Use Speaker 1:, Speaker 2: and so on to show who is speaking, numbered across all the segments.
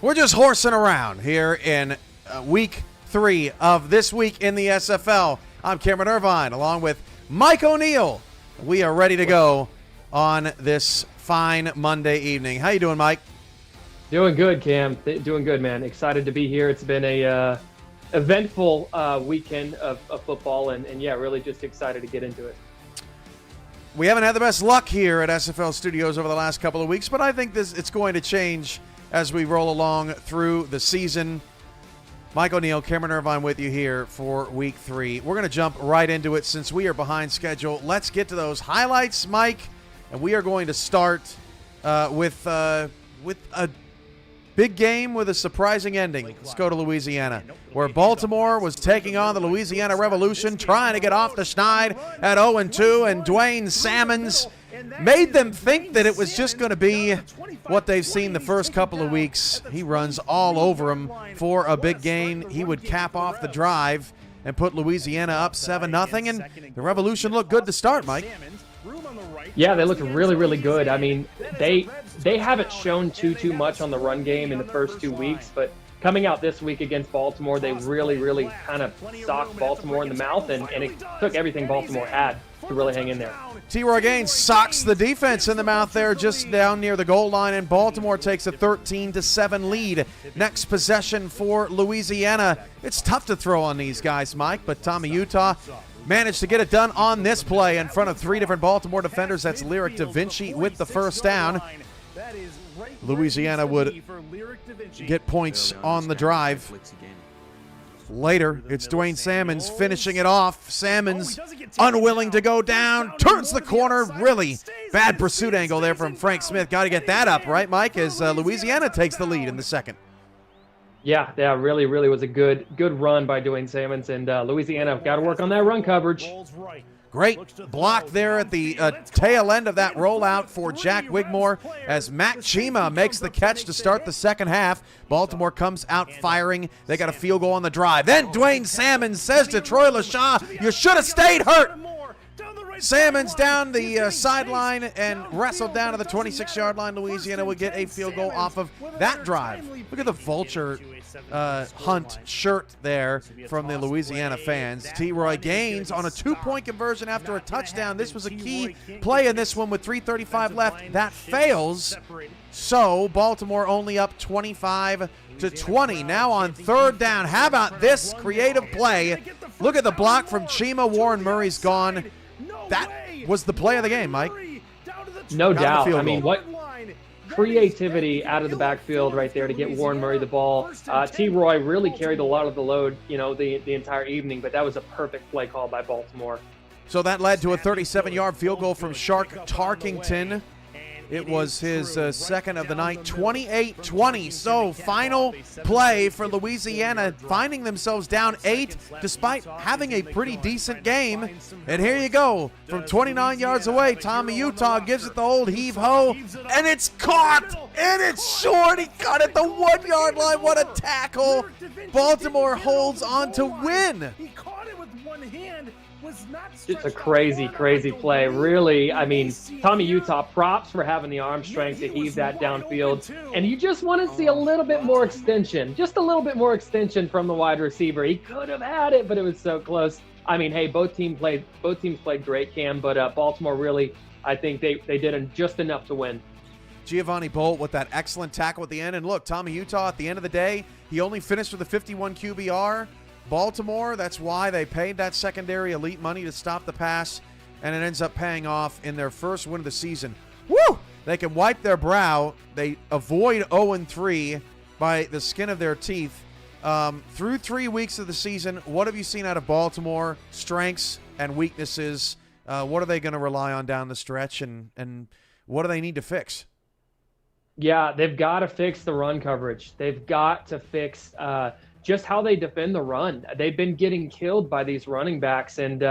Speaker 1: We're just horsing around here in week 3 of This Week in the SFL. I'm Cameron Irvine along with Mike O'Neill. We are ready to go on this fine Monday evening. How you doing, Mike?
Speaker 2: Doing good, Cam. Doing good, man. Excited to be here. It's been a eventful weekend of football, and yeah, really just excited to get into it.
Speaker 1: We haven't had the best luck here at SFL Studios over the last couple of weeks, but I think it's going to change as we roll along through the season. Mike O'Neill, Cameron Irvine with you here for week 3. We're going to jump right into it since we are behind schedule. Let's get to those highlights, Mike, and we are going to start with a big game with a surprising ending. Let's go to Louisiana, where Baltimore was taking on the Louisiana Revolution, trying to get off the schneid at 0-2, and Dwayne Salmons made them think that it was just going to be what they've seen the first couple of weeks. He runs all over them for a big gain. He would cap off the drive and put Louisiana up 7-0, and the Revolution looked good to start, Mike.
Speaker 2: Yeah, they looked really, really good. I mean, they haven't shown too much on the run game in the first 2 weeks, but coming out this week against Baltimore, they really kind of socked Baltimore in the mouth, and it took everything Baltimore had to really hang in there.
Speaker 1: T-Roy Gaines socks the defense in the mouth there just down near the goal line, and Baltimore takes a 13-7 lead. Next possession for Louisiana. It's tough to throw on these guys, Mike, but Tommy Utah managed to get it done on this play in front of 3 different Baltimore defenders. That's Lyric Da Vinci with the first down. Louisiana would get points on the drive. Later, it's Dwayne Salmons finishing it off. Salmons, unwilling to go down, turns the corner. Really bad pursuit angle there from Frank Smith. Got to get that up, right, Mike, as Louisiana takes the lead in the second.
Speaker 2: Yeah, really was a good run by Dwayne Salmons, and Louisiana got to work on that run coverage.
Speaker 1: Great block there at the tail end of that rollout for Jack Wigmore as Matt Chima makes the catch to start the second half. Baltimore comes out firing. They got a field goal on the drive. Then Dwayne Salmons says to Troy LaShaw, "You should have stayed hurt." Salmons down the sideline and wrestled down to the 26-yard line. Louisiana would get a field goal off of that drive. Look at the vulture hunt shirt there from the Louisiana fans. T-Roy Gaines on a 2-point conversion after a touchdown. This was a key play in this one with 3:35 left. That fails. So Baltimore only up 25-20. Now on third down. How about this creative play? Look at the block from Chima. Warren Murray's gone. That was the play of the game, Mike.
Speaker 2: No doubt. I mean, what creativity out of the backfield right there to get Warren Murray the ball. T-Roy really carried a lot of the load, the entire evening, but that was a perfect play call by Baltimore.
Speaker 1: So that led to a 37-yard field goal from Shark Tarkington. It was his second of the night, 28-20. So final play for Louisiana, finding themselves down 8 despite having a pretty decent game. And here you go, from 29 yards away, Tommy Utah gives it the old heave-ho, and it's caught, and it's short. He caught it the 1-yard line. What a tackle. Baltimore holds on to win.
Speaker 3: He caught it with one hand.
Speaker 2: It's a crazy play. Really, I mean, Tommy Utah, props for having the arm strength to heave that downfield. And you just want to see a little bit more extension, just a little bit more extension from the wide receiver. He could have had it, but it was so close. I mean, hey, both teams played great, Cam, but Baltimore really, I think they did just enough to win.
Speaker 1: Giovanni Bolt with that excellent tackle at the end. And look, Tommy Utah, at the end of the day, he only finished with a 51 QBR. Baltimore, that's why they paid that secondary elite money to stop the pass, and it ends up paying off in their first win of the season. Woo! They can wipe their brow. They avoid 0-3 by the skin of their teeth. Through 3 weeks of the season, what have you seen out of Baltimore? Strengths and weaknesses. What are they going to rely on down the stretch, and what do they need to fix?
Speaker 2: Yeah, they've got to fix the run coverage. They've got to fix just how they defend the run. They've been getting killed by these running backs, and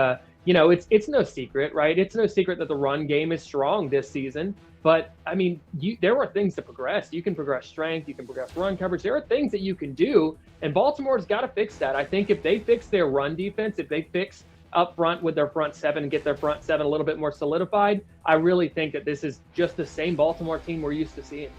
Speaker 2: it's no secret, right? It's no secret that the run game is strong this season. But I mean, there are things to progress. You can progress strength, you can progress run coverage. There are things that you can do, and Baltimore's got to fix that. I think if they fix their run defense, if they fix up front with their front seven and get their front seven a little bit more solidified, I really think that this is just the same Baltimore team we're used to seeing.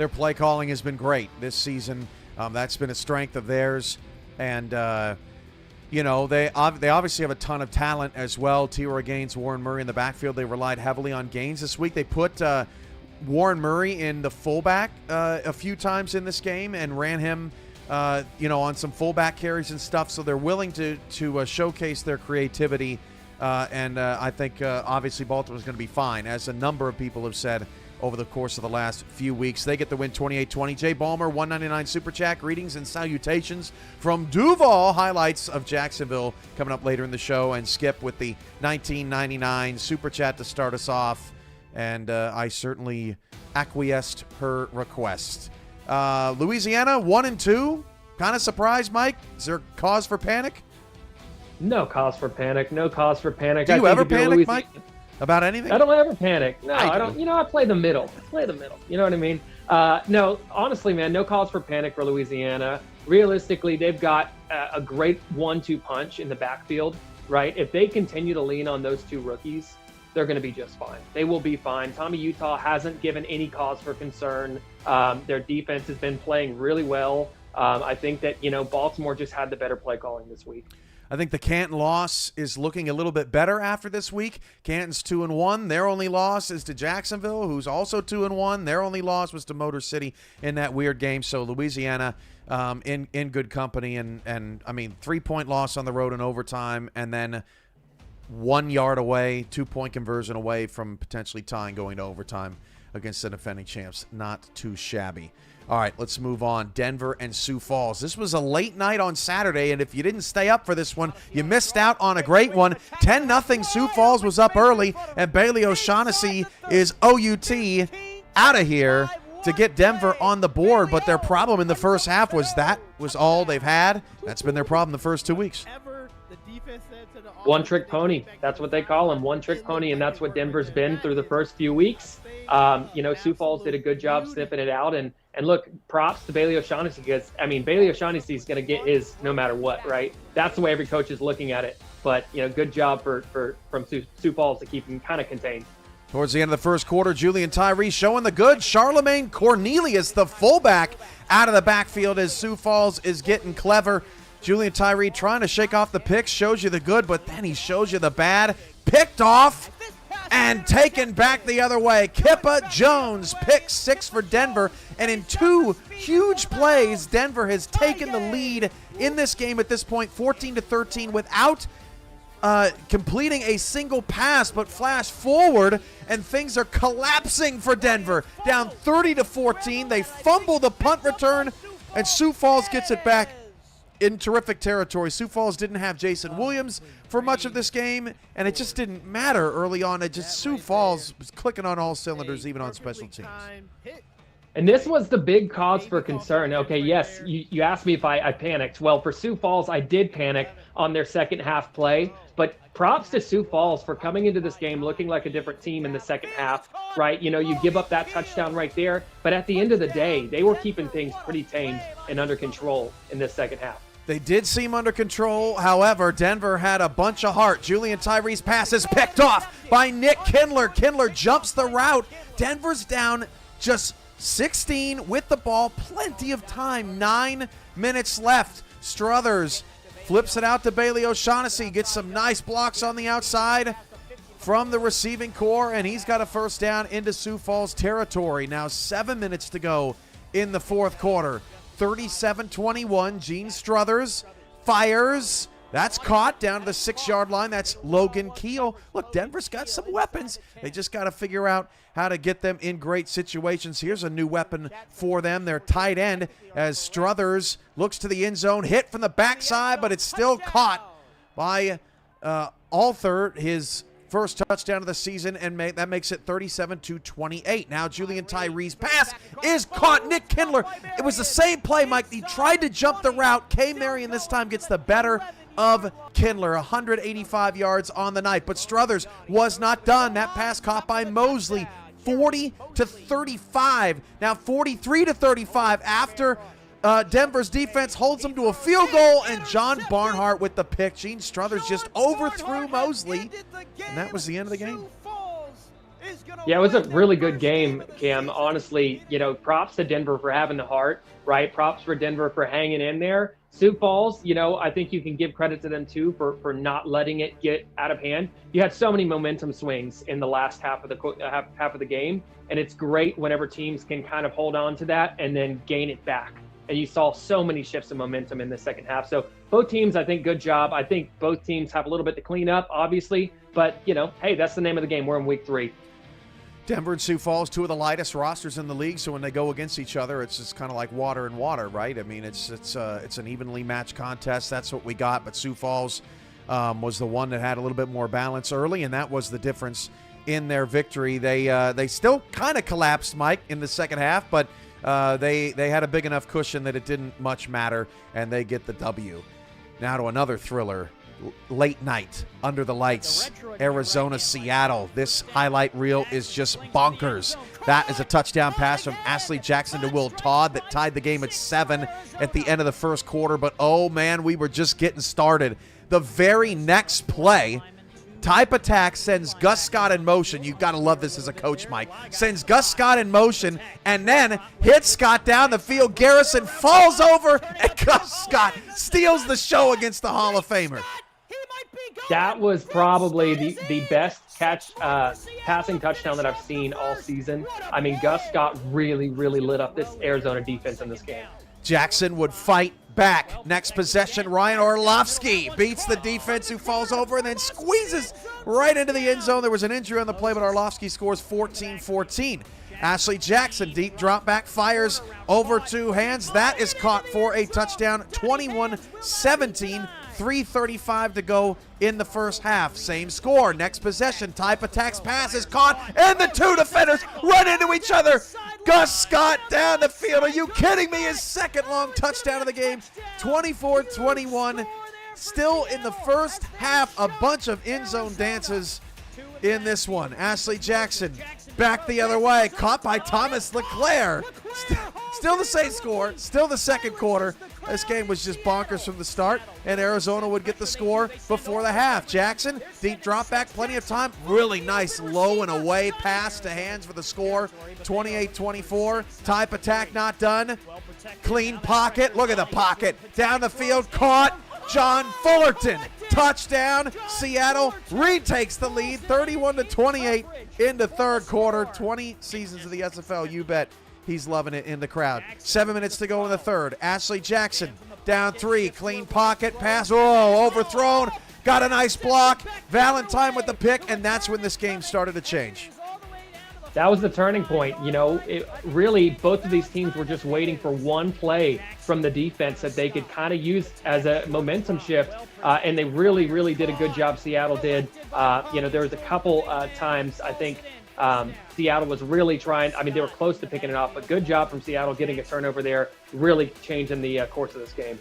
Speaker 1: their play calling has been great this season. That's been a strength of theirs. And, they obviously have a ton of talent as well. T.R. Gaines, Warren Murray in the backfield. They relied heavily on Gaines this week. They put Warren Murray in the fullback a few times in this game and ran him, on some fullback carries and stuff. So they're willing to showcase their creativity. I think, obviously, Baltimore's going to be fine, as a number of people have said over the course of the last few weeks. They get the win 28-20. Jay Ballmer, 199 Super Chat. Greetings and salutations from Duval. Highlights of Jacksonville coming up later in the show. And Skip with the 1999 Super Chat to start us off. And I certainly acquiesced her request. Louisiana, 1-2. Kind of surprised, Mike? Is there cause for panic?
Speaker 2: No cause for panic. No cause for panic.
Speaker 1: Do you ever panic, Mike? About anything?
Speaker 2: I don't ever panic. No, I
Speaker 1: do.
Speaker 2: don't. I play the middle. You know what I mean? No, honestly, man, no cause for panic for Louisiana. Realistically, they've got a great 1-2 punch in the backfield, right? If they continue to lean on those two rookies, they're going to be just fine. They will be fine. Tommy Utah hasn't given any cause for concern. Their defense has been playing really well. I think that, Baltimore just had the better play calling this week.
Speaker 1: I think the Canton loss is looking a little bit better after this week. Canton's 2-1. Their only loss is to Jacksonville, who's also 2-1. Their only loss was to Motor City in that weird game. So Louisiana in good company. And 3-point loss on the road in overtime, and then 1 yard away, 2-point conversion away from potentially tying going to overtime against the defending champs. Not too shabby. All right, let's move on. Denver and Sioux Falls. This was a late night on Saturday, and if you didn't stay up for this one, you missed out on a great one. 10-0. Sioux Falls was up early, and Bailey O'Shaughnessy is OUT out of here to get Denver on the board. But their problem in the first half was that was all they've had. That's been their problem the first 2 weeks.
Speaker 2: One-trick pony. That's what they call him, one-trick pony, and that's what Denver's been through the first few weeks. Sioux Falls did a good job sniffing it out, and look, props to Bailey O'Shaughnessy, because, Bailey O'Shaughnessy is going to get his no matter what, right? That's the way every coach is looking at it. But, good job from Sioux Falls to keep him kind of contained.
Speaker 1: Towards the end of the first quarter, Julian Tyree showing the good. Charlemagne Cornelius, the fullback, out of the backfield as Sioux Falls is getting clever. Julian Tyree trying to shake off the picks, shows you the good, but then he shows you the bad. Picked off and taken back the other way. Kippa Jones, pick 6 for Denver. And in 2 huge plays, Denver has taken the lead in this game at this point, 14-13, without completing a single pass. But flash forward, and things are collapsing for Denver. Down 30-14, they fumble the punt return, and Sioux Falls gets it back in terrific territory. Sioux Falls didn't have Jason Williams for much of this game, and it just didn't matter early on. Sioux Falls was clicking on all cylinders, even on special teams.
Speaker 2: And this was the big cause for concern. Okay, yes, you asked me if I panicked. Well, for Sioux Falls, I did panic on their second half play, but props to Sioux Falls for coming into this game looking like a different team in the second half, right? You give up that touchdown right there, but at the end of the day, they were keeping things pretty tamed and under control in this second half.
Speaker 1: They did seem under control. However, Denver had a bunch of heart. Julian Tyree's pass is picked off by Nick Kindler. Kindler jumps the route. Denver's down just 16 with the ball. Plenty of time. 9 minutes left. Struthers flips it out to Bailey O'Shaughnessy. Gets some nice blocks on the outside from the receiving core, and he's got a first down into Sioux Falls territory. Now 7 minutes to go in the fourth quarter. 37-21, Gene Struthers fires. That's caught down to the 6-yard line. That's Logan Keel. Look, Denver's got some weapons. They just got to figure out how to get them in great situations. Here's a new weapon for them, their tight end, as Struthers looks to the end zone, hit from the backside, but it's still caught by Althor, his first touchdown of the season, and that makes it 37-28. Now Julian Tyree's pass is caught. Nick Kindler, it was the same play, Mike. He tried to jump the route. K. Marion this time gets the better of Kindler. 185 yards on the night, but Struthers was not done. That pass caught by Mosley. 40-35. Now 43-35 after Denver's defense holds them to a field goal, and John Barnhart with the pick. Gene Struthers just overthrew Mosley, and that was the end of the game.
Speaker 2: Yeah, it was a really good game, Cam. Honestly, props to Denver for having the heart, right? Props for Denver for hanging in there. Sioux Falls, I think you can give credit to them too for not letting it get out of hand. You had so many momentum swings in the last half of the game, and it's great whenever teams can kind of hold on to that and then gain it back. And you saw so many shifts of momentum in the second half. So both teams, I think, good job. I think both teams have a little bit to clean up, obviously, but hey, that's the name of the game. We're in week 3.
Speaker 1: Denver and Sioux Falls, 2 of the lightest rosters in the league, so when they go against each other, it's just kind of like water and water, right? I mean, it's an evenly matched contest. That's what we got, but Sioux Falls was the one that had a little bit more balance early, and that was the difference in their victory. They still kind of collapsed, Mike, in the second half, but they had a big enough cushion that it didn't much matter, and they get the W. Now to another thriller. Late night, under the lights, Arizona, Seattle. This highlight reel is just bonkers. That is a touchdown pass from Ashley Jackson to Will Todd that tied the game at 7 at the end of the first quarter. But, oh, man, we were just getting started. The very next play, Type Attack sends Gus Scott in motion. You've got to love this as a coach, Mike. Sends Gus Scott in motion and then hits Scott down the field. Garrison falls over, and Gus Scott steals the show against the Hall of Famer.
Speaker 2: That was probably the best passing touchdown that I've seen all season. I mean, Gus Scott really, really lit up this Arizona defense in this game.
Speaker 1: Jackson would fight back. Next possession, Ryan Orlovsky beats the defense, who falls over and then squeezes right into the end zone. There was an injury on the play, but Orlovsky scores 14-14. Ashley Jackson, deep drop back, fires over 2 hands. That is caught for a touchdown, 21-17. 3:35 to go in the first half. Same score. Next possession, Type Attack's pass is caught, and the 2 defenders run into each other. Gus Scott down the field. Are you kidding me? His second long touchdown of the game, 24-21. Still in the first half, a bunch of end zone dances in this one. Ashley Jackson back the other way, caught by Thomas LeClaire. Still the same score, still the second quarter. This game was just bonkers from the start, and Arizona would get the score before the half. Jackson, deep drop back, plenty of time. Really nice low and away pass to hands for the score, 28-24. Type Attack not done. Clean pocket, look at the pocket. Down the field, caught. John Fullerton, touchdown. Seattle retakes the lead, 31-28 into third quarter. 20 seasons of the SFL, you bet he's loving it in the crowd. 7 minutes to go in the third. Ashley Jackson down 3, clean pocket, pass, overthrown, got a nice block. Valentine with the pick, and that's when this game started to change.
Speaker 2: That was the turning point. Really, both of these teams were just waiting for one play from the defense that they could kind of use as a momentum shift, and they really, really did a good job. Seattle did. There was a couple times, I think, Seattle was really trying. I mean, they were close to picking it off, but good job from Seattle getting a turnover there, really changing the course of this game.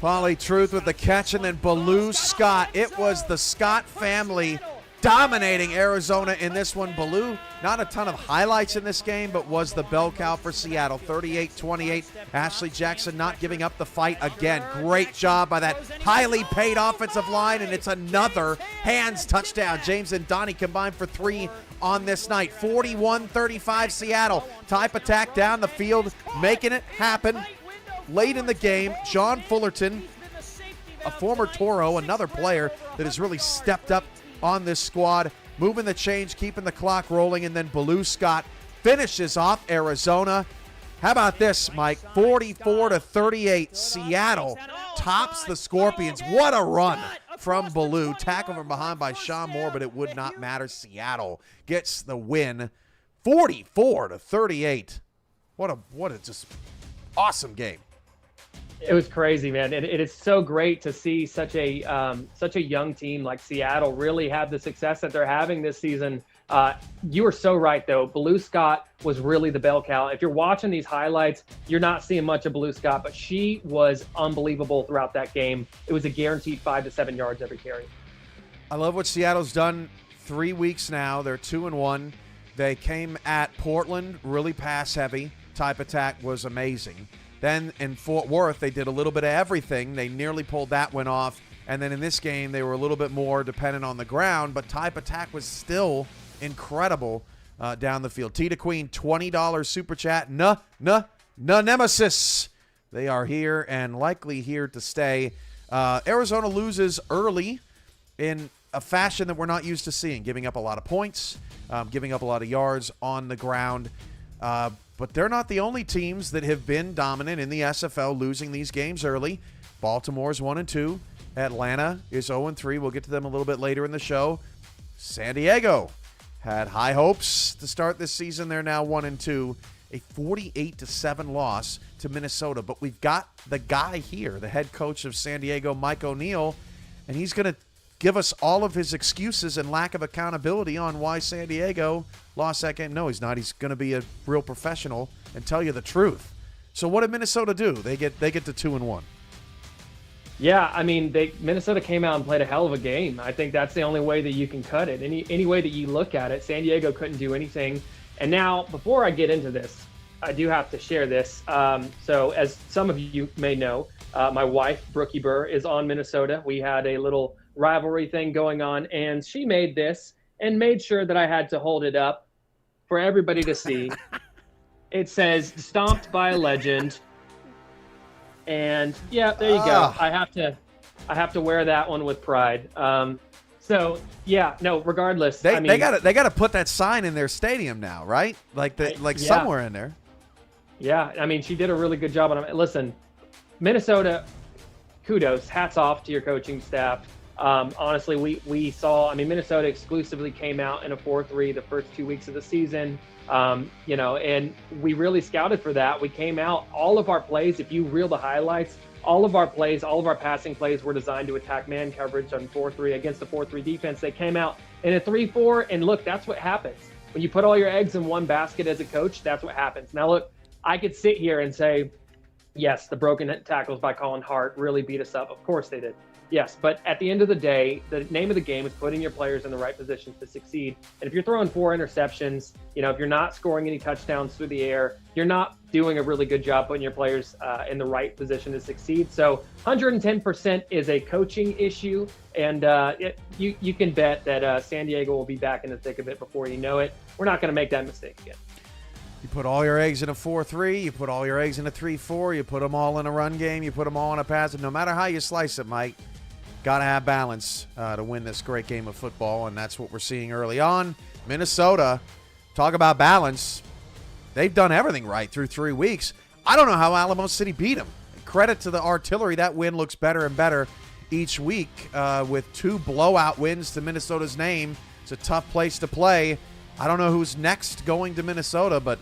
Speaker 1: Polly Truth with the catch, and then Baloo Scott. It was the Scott family dominating Arizona in this one. Baloo, not a ton of highlights in this game, but was the bell cow for Seattle, 38-28. Ashley Jackson not giving up the fight again. Great job by that highly paid offensive line, and it's another hands touchdown. James and Donnie combined for 3 on this night. 41-35 Seattle. Type Attack down the field, making it happen. Late in the game, John Fullerton, a former Toro, another player that has really stepped up on this squad, moving the change, keeping the clock rolling, and then Baloo Scott finishes off Arizona. How about this, Mike? 44-38. Seattle tops the Scorpions. What a run from Baloo. Tackle from behind by Sean Moore, but it would not matter. Seattle gets the win, 44-38. What a just awesome game.
Speaker 2: It was crazy, man. And it is so great to see such a young team like Seattle really have the success that they're having this season. You were so right, though. Baloo Scott was really the bell cow. If you're watching these highlights, you're not seeing much of Baloo Scott, but she was unbelievable throughout that game. It was a guaranteed 5 to 7 yards every carry.
Speaker 1: I love what Seattle's done 3 weeks now. They're 2-1. They came at Portland really pass heavy. Type Attack was amazing. Then in Fort Worth, they did a little bit of everything. They nearly pulled that one off. And then in this game, they were a little bit more dependent on the ground, but Type Attack was still incredible down the field. T to Queen, $20 super chat. Nemesis. They are here and likely here to stay. Arizona loses early in a fashion that we're not used to seeing, giving up a lot of points, giving up a lot of yards on the ground. But they're not the only teams that have been dominant in the SFL losing these games early. Baltimore's 1-2. Atlanta is 0-3. We'll get to them a little bit later in the show. San Diego had high hopes to start this season. They're now 1-2. A 48-7 loss to Minnesota. But we've got the guy here, the head coach of San Diego, Mike O'Neill, and he's going to give us all of his excuses and lack of accountability on why San Diego lost that game. No, he's not. He's going to be a real professional and tell you the truth. So what did Minnesota do? They get to 2-1.
Speaker 2: Yeah, I mean, Minnesota came out and played a hell of a game. I think that's the only way that you can cut it. Any way that you look at it, San Diego couldn't do anything. And now, before I get into this, I do have to share this. So as some of you may know, my wife, Brookie Burr, is on Minnesota. We had a little rivalry thing going on, and she made this and made sure that I had to hold it up for everybody to see. It says, "Stomped by a legend." And yeah, there you go. I have to wear that one with pride. So yeah, no, regardless.
Speaker 1: They gotta put that sign in their stadium now, right? Somewhere in there.
Speaker 2: Yeah, I mean, she did a really good job on it. Listen, Minnesota, kudos, hats off to your coaching staff. Honestly, we saw, I mean, Minnesota exclusively came out in a 4-3 the first 2 weeks of the season. And we really scouted for that. We came out, all of our plays, if you reel the highlights, all of our plays, all of our passing plays were designed to attack man coverage on 4-3 against the 4-3 defense. They came out in a 3-4, and look, that's what happens. When you put all your eggs in one basket as a coach, that's what happens. Now, look, I could sit here and say, yes, the broken tackles by Colin Hart really beat us up. Of course they did. Yes, but at the end of the day, the name of the game is putting your players in the right positions to succeed. And if you're throwing 4 interceptions, if you're not scoring any touchdowns through the air, you're not doing a really good job putting your players in the right position to succeed. So 110% is a coaching issue, and you can bet that San Diego will be back in the thick of it before you know it. We're not going to make that mistake again.
Speaker 1: You put all your eggs in a 4-3, you put all your eggs in a 3-4, you put them all in a run game, you put them all in a pass. No matter how you slice it, Mike, got to have balance to win this great game of football, and that's what we're seeing early on. Minnesota, talk about balance. They've done everything right through 3 weeks. I don't know how Alamo City beat them. Credit to the artillery. That win looks better and better each week with 2 blowout wins to Minnesota's name. It's a tough place to play. I don't know who's next going to Minnesota, but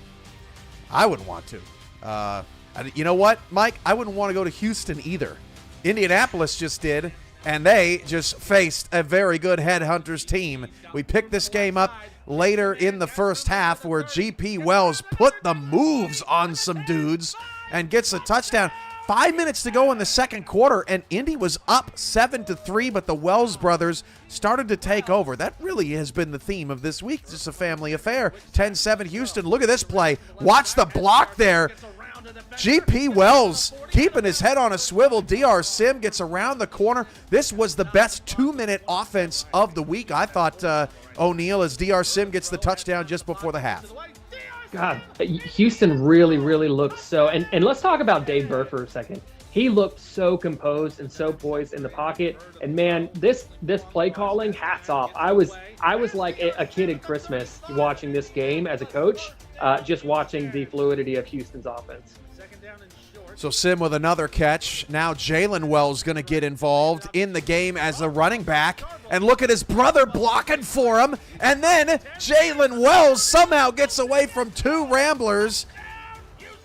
Speaker 1: I wouldn't want to. You know what, Mike? I wouldn't want to go to Houston either. Indianapolis just did, and they just faced a very good Headhunters team. We picked this game up later in the first half where GP Wells put the moves on some dudes and gets a touchdown. 5 minutes to go in the second quarter, and Indy was up 7-3, but the Wells brothers started to take over. That really has been the theme of this week. Just a family affair. 10-7 Houston. Look at this play. Watch the block there. GP Wells keeping his head on a swivel. DR Sim gets around the corner. This was the best 2-minute offense of the week, I thought, O'Neill, as DR Sim gets the touchdown just before the half.
Speaker 2: God, Houston really, really looked so, and let's talk about Dave Burr for a second. He looked so composed and so poised in the pocket, and man, this play calling, hats off. I was like a kid at Christmas watching this game as a coach, just watching the fluidity of Houston's offense.
Speaker 1: So Sim with another catch. Now Jalen Wells going to get involved in the game as a running back. And look at his brother blocking for him. And then Jalen Wells somehow gets away from 2 Ramblers.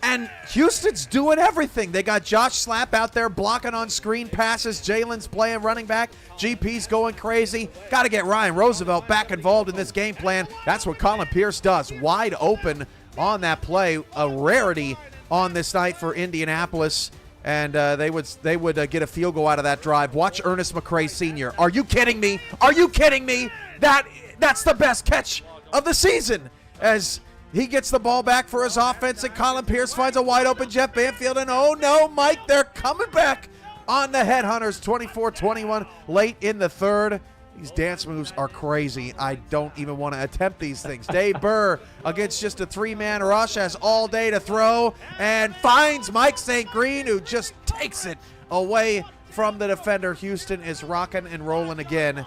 Speaker 1: And Houston's doing everything. They got Josh Slapp out there blocking on screen passes. Jalen's playing running back. GP's going crazy. Got to get Ryan Roosevelt back involved in this game plan. That's what Colin Pierce does. Wide open on that play. A rarity on this night for Indianapolis, and they would get a field goal out of that drive. Watch Ernest McCray Sr. Are you kidding me? Are you kidding me? That's the best catch of the season as he gets the ball back for his offense, and Colin Pierce finds a wide open Jeff Banfield, and oh no, Mike, they're coming back on the Headhunters, 24-21 late in the third. These dance moves are crazy. I don't even want to attempt these things. Dave Burr against just a three-man rush has all day to throw and finds Mike St. Green, who just takes it away from the defender. Houston is rocking and rolling again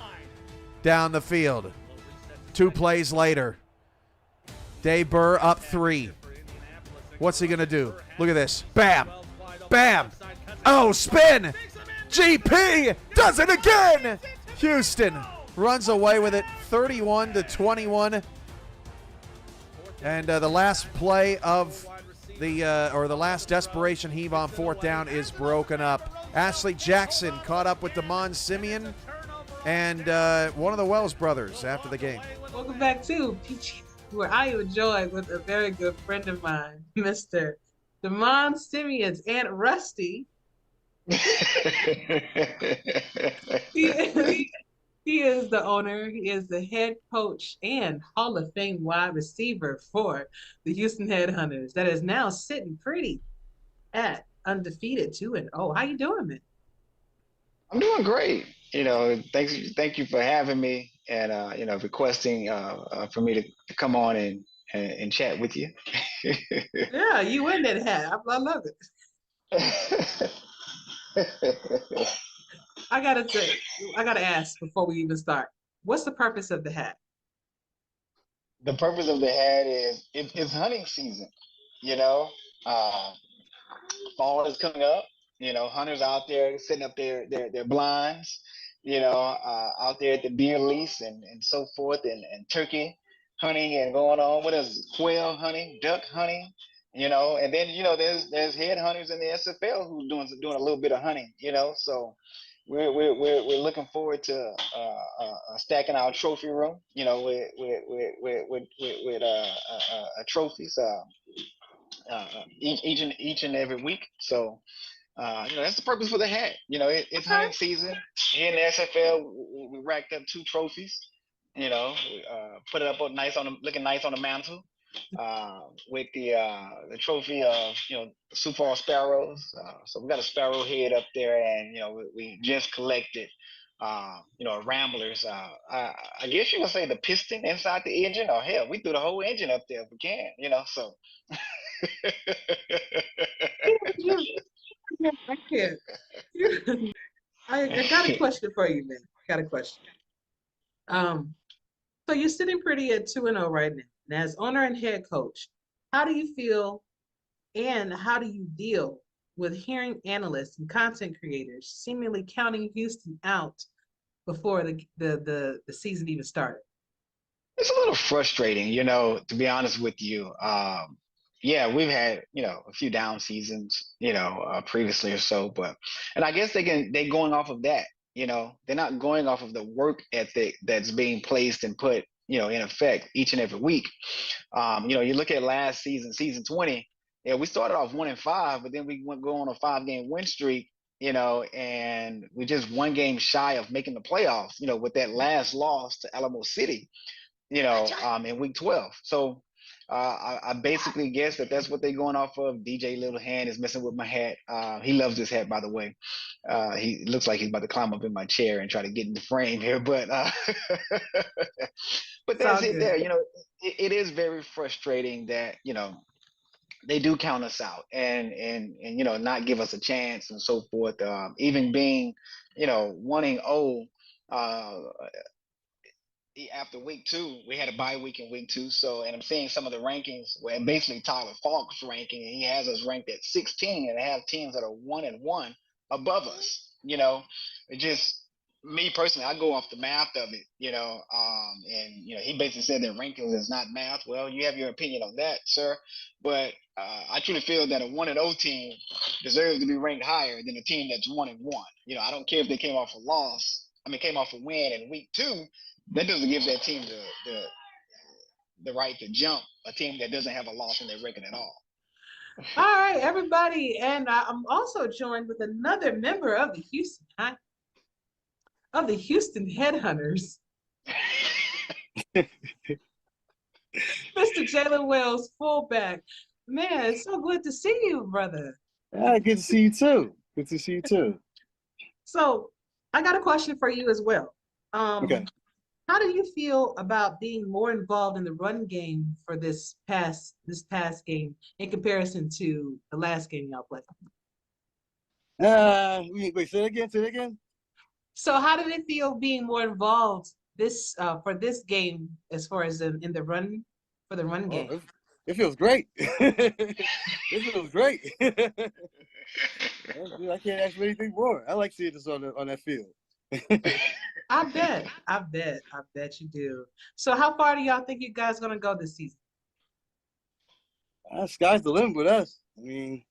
Speaker 1: down the field. 2 plays later, Dave Burr up 3. What's he going to do? Look at this. Bam. Bam. Oh, spin. GP does it again. Houston runs away with it 31-21. And the last play of the last desperation heave on 4th down is broken up. Ashley Jackson caught up with Damon Simeon and one of the Wells brothers after the game.
Speaker 4: Welcome back to PG, where I am joined with a very good friend of mine, Mr. Damon Simeon's Aunt Rusty. He is the owner, he is the head coach and Hall of Fame wide receiver for the Houston Headhunters that is now sitting pretty at undefeated 2-0. How you doing, man?
Speaker 5: I'm doing great. Thank you for having me and requesting for me to come on and chat with you.
Speaker 4: Yeah, you win that hat. I love it. I gotta ask before we even start. What's the purpose of the hat?
Speaker 5: The purpose of the hat is it's hunting season. Fall is coming up. Hunters out there setting up their blinds. Out there at the deer lease and so forth, and turkey hunting and going on. What else? Quail hunting, duck hunting. And then there's headhunters in the SFL who's doing a little bit of hunting. So we're looking forward to stacking our trophy room. With trophies each and every week. So that's the purpose for the hat. It's hunting season here in the SFL. We racked up 2 trophies. Put it up looking nice on the mantle. With the trophy of Sioux Falls sparrows. So we got a sparrow head up there, and we just collected Ramblers. I guess you can say the piston inside the engine, or hell, we threw the whole engine up there if we can. So.
Speaker 4: I can't. I got a question for you, man. Got a question. So you're sitting pretty at 2-0 right now. And as owner and head coach, how do you feel and how do you deal with hearing analysts and content creators seemingly counting Houston out before the season even started?
Speaker 5: It's a little frustrating, to be honest with you. Yeah, we've had, a few down seasons, previously or so, and I guess they're going off of that, they're not going off of the work ethic that's being placed and put, in effect each and every week. You look at last season, season 20, we started off 1-5, but then we go on a 5-game win streak, and we just 1 game shy of making the playoffs, with that last loss to Alamo City, in week 12. So, I basically guess that's what they're going off of. DJ Little Hand is messing with my hat. He loves this hat, by the way. He looks like he's about to climb up in my chair and try to get in the frame here, but but that's it there. It is very frustrating that they do count us out and not give us a chance and so forth. Even being 1-0. After week 2, we had a bye week in week 2. So, and I'm seeing some of the rankings where basically Tyler Falk's ranking, and he has us ranked at 16 and have teams that are 1-1 above us. It just, me personally, I go off the math of it, and he basically said that rankings is not math. Well, you have your opinion on that, sir. But I truly feel that a 1-0 team deserves to be ranked higher than a team that's 1-1. I don't care if they came off a win in week 2. That doesn't give that team the right to jump a team that doesn't have a loss in their record at all.
Speaker 4: All right, everybody, and I'm also joined with another member of the Houston Headhunters, Mr. Jalen Wells, fullback. Man, it's so good to see you, brother.
Speaker 6: Yeah, good to see you too. Good to see you too.
Speaker 4: So I got a question for you as well.
Speaker 6: Okay.
Speaker 4: How do you feel about being more involved in the run game for this past game in comparison to the last game y'all played?
Speaker 6: Wait, say it again. Say it again.
Speaker 4: So how did it feel being more involved for this game as far as in the run for the run game?
Speaker 6: Oh, it feels great. It feels great. I can't ask for anything more. I like seeing this on that field.
Speaker 4: I bet you do. So how far do y'all think you guys gonna go this season?
Speaker 6: Sky's the limit with us. I mean,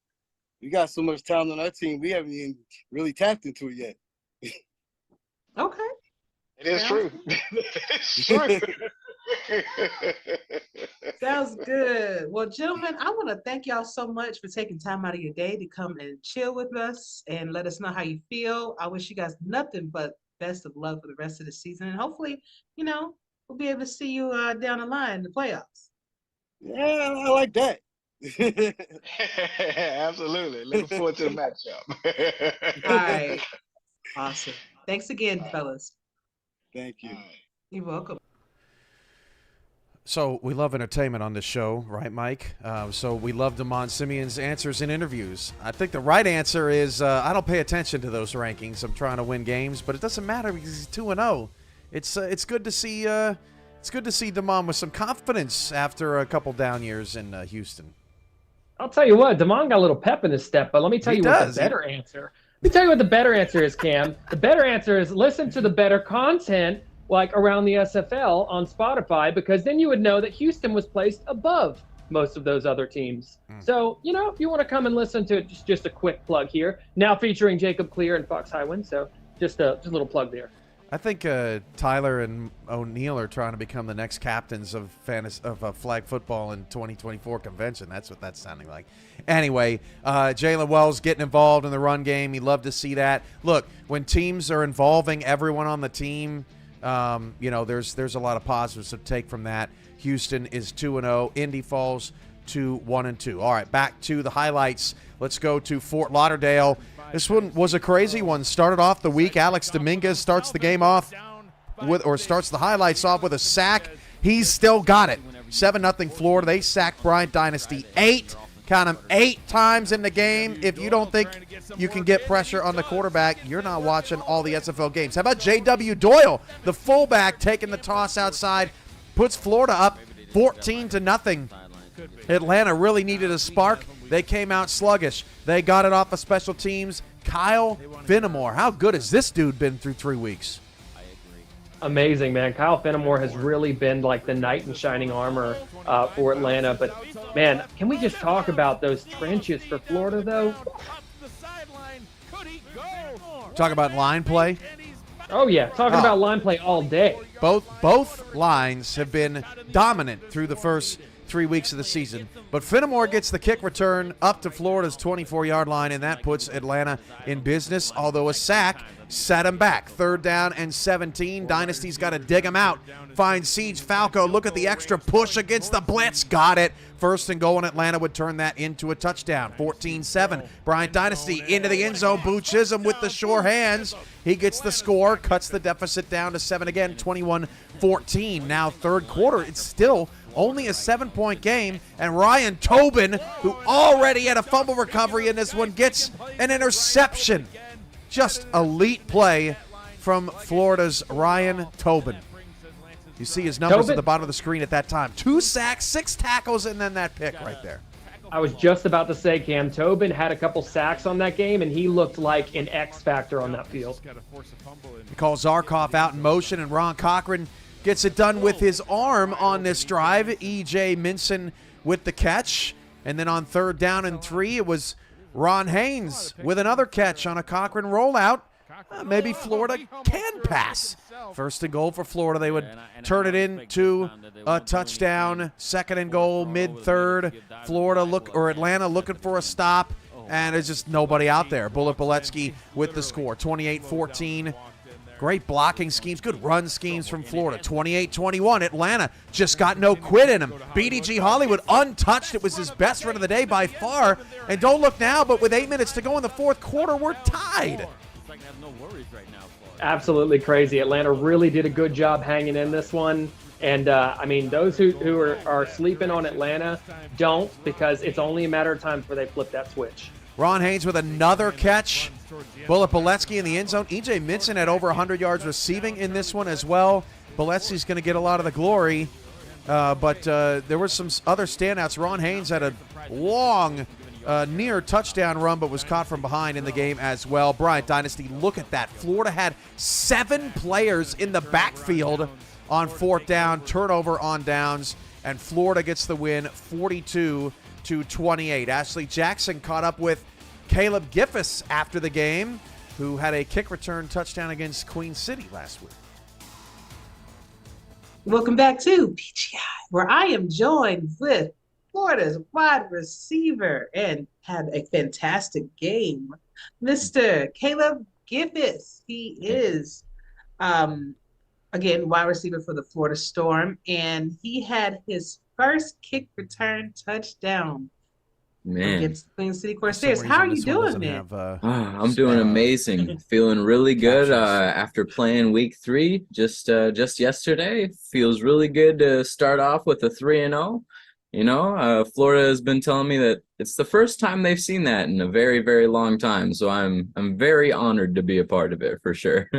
Speaker 6: we got so much talent on our team. We haven't even really tapped into it yet.
Speaker 4: Okay.
Speaker 5: It is true. It's true.
Speaker 4: Sounds good. Well, gentlemen, I want to thank y'all so much for taking time out of your day to come and chill with us and let us know how you feel. I wish you guys nothing but best of luck for the rest of the season. And hopefully, we'll be able to see you down the line in the playoffs.
Speaker 6: Yeah, I like that.
Speaker 5: Absolutely. Looking forward to the matchup.
Speaker 4: All right. Awesome. Thanks again, fellas.
Speaker 6: Thank you.
Speaker 4: You're welcome.
Speaker 1: So we love entertainment on this show, right, Mike? So we love Damon Simeon's answers in interviews. I think the right answer is I don't pay attention to those rankings. I'm trying to win games, but it doesn't matter because he's 2-0. It's good to see Damon with some confidence after a couple down years in Houston.
Speaker 2: I'll tell you what, Damon got a little pep in his step, but let me tell you what the better answer. Let me tell you what the better answer is, Cam. The better answer is listen to the better content like around the SFL on Spotify, because then you would know that Houston was placed above most of those other teams. So, if you want to come and listen to it, just a quick plug here. Now featuring Jacob Clear and Fox Highwind, so just a little plug there.
Speaker 1: I think Tyler and O'Neill are trying to become the next captains of flag football in 2024 convention. That's what that's sounding like. Anyway, Jalen Wells getting involved in the run game. He'd love to see that. Look, when teams are involving everyone on the team, there's a lot of positives to take from that. Houston is 2-0. Indy falls to 1-2. All right, back to the highlights. Let's go to Fort Lauderdale. This one was a crazy one. Started off the week. Alex Dominguez starts the game off starts the highlights off with a sack. He's still got it. 7-0 Florida. They sacked Bryant Dynasty 8 times in the game. If you don't think you can get pressure on the quarterback, you're not watching all the SFL games. How about J.W. Doyle, the fullback, taking the toss outside, puts Florida up 14-0. Atlanta really needed a spark. They came out sluggish. They got it off of special teams. Kyle Fenimore. How good has this dude been through 3 weeks?
Speaker 2: Amazing, man. Kyle Fenimore has really been like the knight in shining armor for Atlanta. But, man, can we just talk about those trenches for Florida, though?
Speaker 1: Talk about line play.
Speaker 2: Oh, yeah. Talking about line play all day.
Speaker 1: Both lines have been dominant through the first 3 weeks of the season. But Fenimore gets the kick return up to Florida's 24-yard line, and that puts Atlanta in business, although a sack set him back. 3rd down and 17. Dynasty's got to dig him out. Finds Siege Falco. Look at the extra push against the blitz. Got it. 1st and goal, and Atlanta would turn that into a touchdown. 14-7. Bryant Dynasty into the end zone. Boo Chisholm with the sure hands. He gets the score, cuts the deficit down to 7 again, 21-14. Now 3rd quarter, it's still only a 7-point game, and Ryan Tobin, who already had a fumble recovery in this one, gets an interception. Just elite play from Florida's Ryan Tobin. You see his numbers at the bottom of the screen at that time. 2 sacks, 6 tackles, and then that pick right there.
Speaker 2: I was just about to say, Cam, Tobin had a couple sacks on that game, and he looked like an X factor on that field.
Speaker 1: He calls Zarkov out in motion, and Ron Cochran gets it done with his arm on this drive. E.J. Minson with the catch. And then on 3rd down and 3, it was Ron Haynes with another catch on a Cochran rollout. Maybe Florida can pass. 1st and goal for Florida. They would turn it into a touchdown. 2nd and goal, mid-3rd. Atlanta looking for a stop. And there's just nobody out there. Bullet Boletsky with the score. 28-14. Great blocking schemes, good run schemes from Florida. 28-21, Atlanta just got no quit in him. BDG Hollywood untouched. It was his best run of the day by far. And don't look now, but with 8 minutes to go in the 4th quarter, we're tied.
Speaker 2: Absolutely crazy. Atlanta really did a good job hanging in this one. And, I mean, those who are sleeping on Atlanta don't, because it's only a matter of time before they flip that switch.
Speaker 1: Ron Haynes with another catch. Bullet Boletsky in the end zone. E.J. Minson had over 100 yards receiving in this one as well. Boletsky's going to get a lot of the glory. But there were some other standouts. Ron Haynes had a long near touchdown run, but was caught from behind in the game as well. Bryant Dynasty, look at that. Florida had 7 players in the backfield on 4th down, turnover on downs, and Florida gets the win 42-28. Ashley Jackson caught up with Caleb Giffis after the game, who had a kick return touchdown against Queen City last week.
Speaker 4: Welcome back to PGI, where I am joined with Florida's wide receiver and had a fantastic game, Mr. Caleb Giffis. He is, again, wide receiver for the Florida Storm, and he had his first kick return touchdown against Queen City Corsairs. How are you doing, man?
Speaker 7: I'm doing amazing. Feeling really good after playing week 3 just yesterday. Feels really good to start off with a 3-0. You know, Florida has been telling me that it's the first time they've seen that in a very, very long time. So I'm very honored to be a part of it for sure.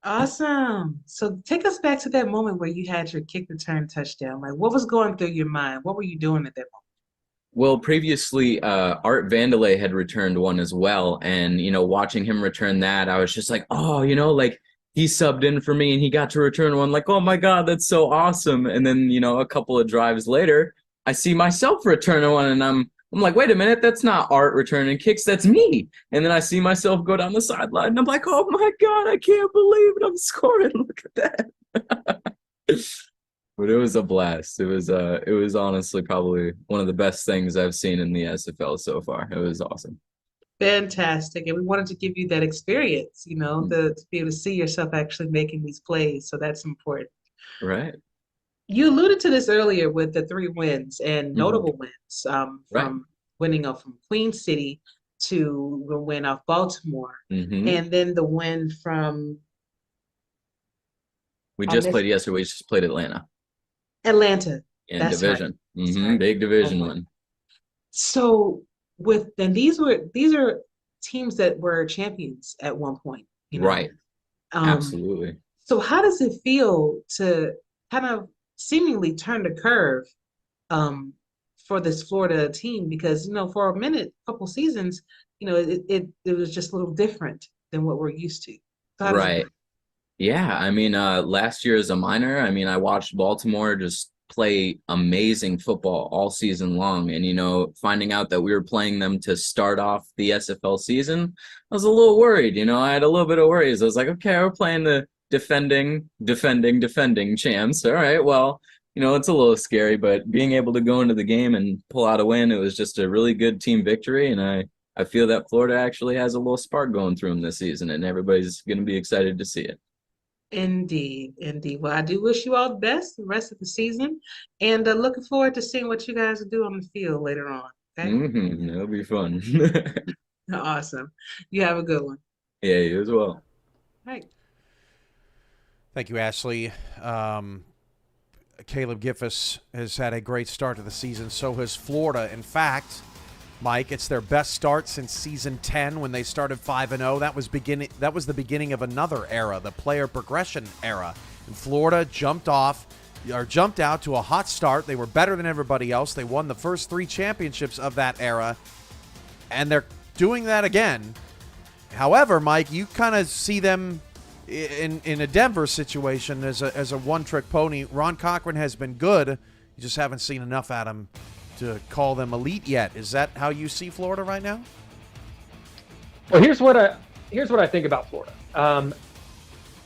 Speaker 4: Awesome. So take us back to that moment where you had your kick return touchdown. Like, what was going through your mind? What were you doing at that moment?
Speaker 7: Well, previously, Art Vandelay had returned one as well. And, you know, watching him return that, I was just like, oh, you know, like he subbed in for me and he got to return one. Like, oh, my God, that's so awesome. And then, you know, a couple of drives later, I see myself returning one and I'm like, wait a minute, that's not Art returning kicks, that's me. And then I see myself go down the sideline and I'm like, oh, my God, I can't believe it. I'm scoring. Look at that. But it was a blast. It was honestly probably one of the best things I've seen in the SFL so far. It was awesome.
Speaker 4: Fantastic. And we wanted to give you that experience, you know, to be able to see yourself actually making these plays. So that's important.
Speaker 7: Right.
Speaker 4: You alluded to this earlier with the 3 wins and notable wins from winning off from Queen City to the win off Baltimore. And then the win from...
Speaker 7: We just played yesterday. We just played Atlanta.
Speaker 4: In
Speaker 7: That's division.
Speaker 4: Right.
Speaker 7: Big division win.
Speaker 4: So these are teams that were champions at one point, you know?
Speaker 7: Right. Absolutely.
Speaker 4: So how does it feel to kind of seemingly turn the curve for this Florida team? Because, you know, for a couple seasons, you know, it was just a little different than what we're used to. So
Speaker 7: right. Yeah, I mean, last year as a minor, I mean, I watched Baltimore just play amazing football all season long. And, you know, finding out that we were playing them to start off the SFL season, I was a little worried. You know, I had a little bit of worries. I was like, okay, we're playing the defending champs. All right, well, you know, it's a little scary, but being able to go into the game and pull out a win, it was just a really good team victory. And I feel that Florida actually has a little spark going through them this season, and everybody's going to be excited to see it.
Speaker 4: Indeed. Well, I do wish you all the best the rest of the season, and looking forward to seeing what you guys do on the field later on. Okay?
Speaker 7: It'll be fun.
Speaker 4: Awesome. You have a good one.
Speaker 7: Yeah, you as well.
Speaker 4: All right.
Speaker 1: Thank you, Ashley. Caleb Giffis has had a great start to the season. So has Florida. In fact, Mike, it's their best start since season 10 when they started 5-0. That was the beginning of another era, the player progression era. And Florida jumped out to a hot start. They were better than everybody else. They won the first 3 championships of that era, and they're doing that again. However, Mike, you kind of see them in a Denver situation as a one-trick pony. Ron Cochran has been good. You just haven't seen enough at him to call them elite yet. Is that how you see Florida right now?
Speaker 2: Well, here's what I think about Florida.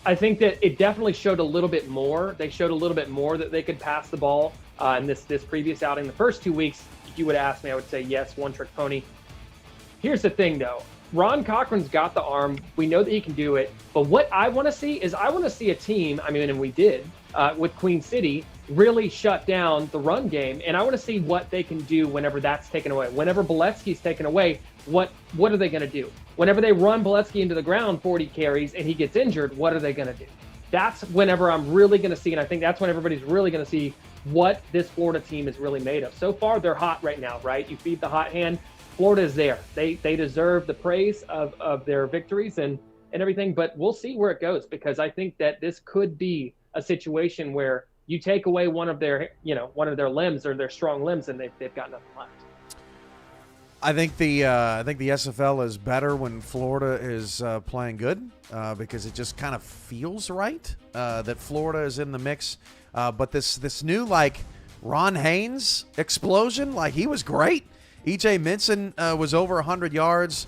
Speaker 2: I think that it definitely showed a little bit more. They showed a little bit more that they could pass the ball in this previous outing. The first 2 weeks, if you would ask me, I would say yes, one-trick pony. Here's the thing, though. Ron Cochran's got the arm. We know that he can do it. But what I want to see is a team, I mean, and we did, with Queen City, really shut down the run game. And I want to see what they can do whenever that's taken away. Whenever Boletsky's taken away, what are they going to do? Whenever they run Boletsky into the ground 40 carries and he gets injured, what are they going to do? That's whenever I'm really going to see, and I think that's when everybody's really going to see what this Florida team is really made of. So far, they're hot right now, right? You feed the hot hand, Florida is there. They deserve the praise of their victories and everything, but we'll see where it goes, because I think that this could be a situation where you take away one of their limbs or their strong limbs, and they've got nothing left.
Speaker 1: I think the SFL is better when Florida is playing good, because it just kind of feels right that Florida is in the mix. But this new, like, Ron Haynes explosion, like, he was great. E.J. Minson was over 100 yards.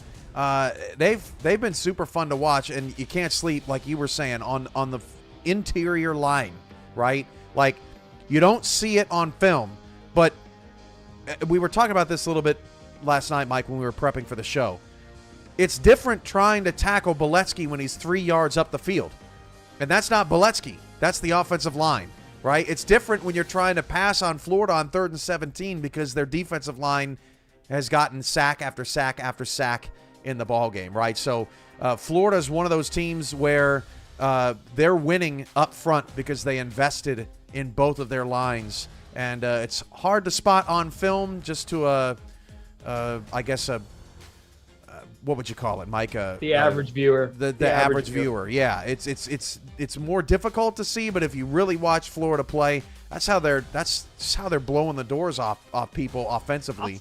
Speaker 1: They've been super fun to watch, and you can't sleep, like you were saying, on the interior line, right? Like, you don't see it on film, but we were talking about this a little bit last night, Mike, when we were prepping for the show. It's different trying to tackle Boletsky when he's 3 yards up the field. And that's not Boletsky. That's the offensive line, right? It's different when you're trying to pass on Florida on 3rd and 17 because their defensive line has gotten sack after sack after sack in the ball game, right? So Florida is one of those teams where they're winning up front because they invested in both of their lines. And it's hard to spot on film just to I guess what would you call it, Mike?
Speaker 2: The average viewer.
Speaker 1: The average viewer. Yeah, it's more difficult to see, but if you really watch Florida play, that's how they're blowing the doors off people offensively.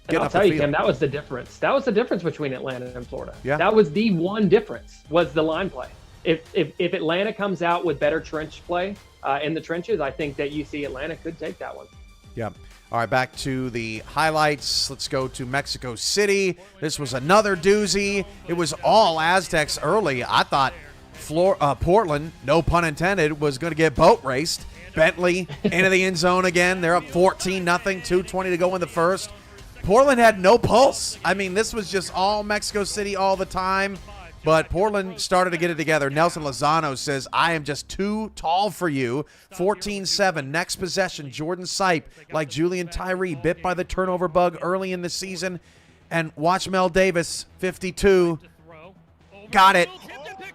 Speaker 2: And I'll tell you, Tim, that was the difference. That was the difference between Atlanta and Florida.
Speaker 1: Yeah.
Speaker 2: That was the one difference, was the line play. If Atlanta comes out with better trench play in the trenches, I think that you see Atlanta could take that one.
Speaker 1: Yeah. All right, back to the highlights. Let's go to Mexico City. This was another doozy. It was all Aztecs early. I thought Portland, no pun intended, was going to get boat raced. Bentley into the end zone again. They're up 14-0, 2:20 to go in the first. Portland had no pulse. I mean, this was just all Mexico City all the time. But Portland started to get it together. Nelson Lozano says, I am just too tall for you. 14-7. Next possession, Jordan Sipe, like Julian Tyree, bit by the turnover bug early in the season. And watch Mel Davis, 52. Got it.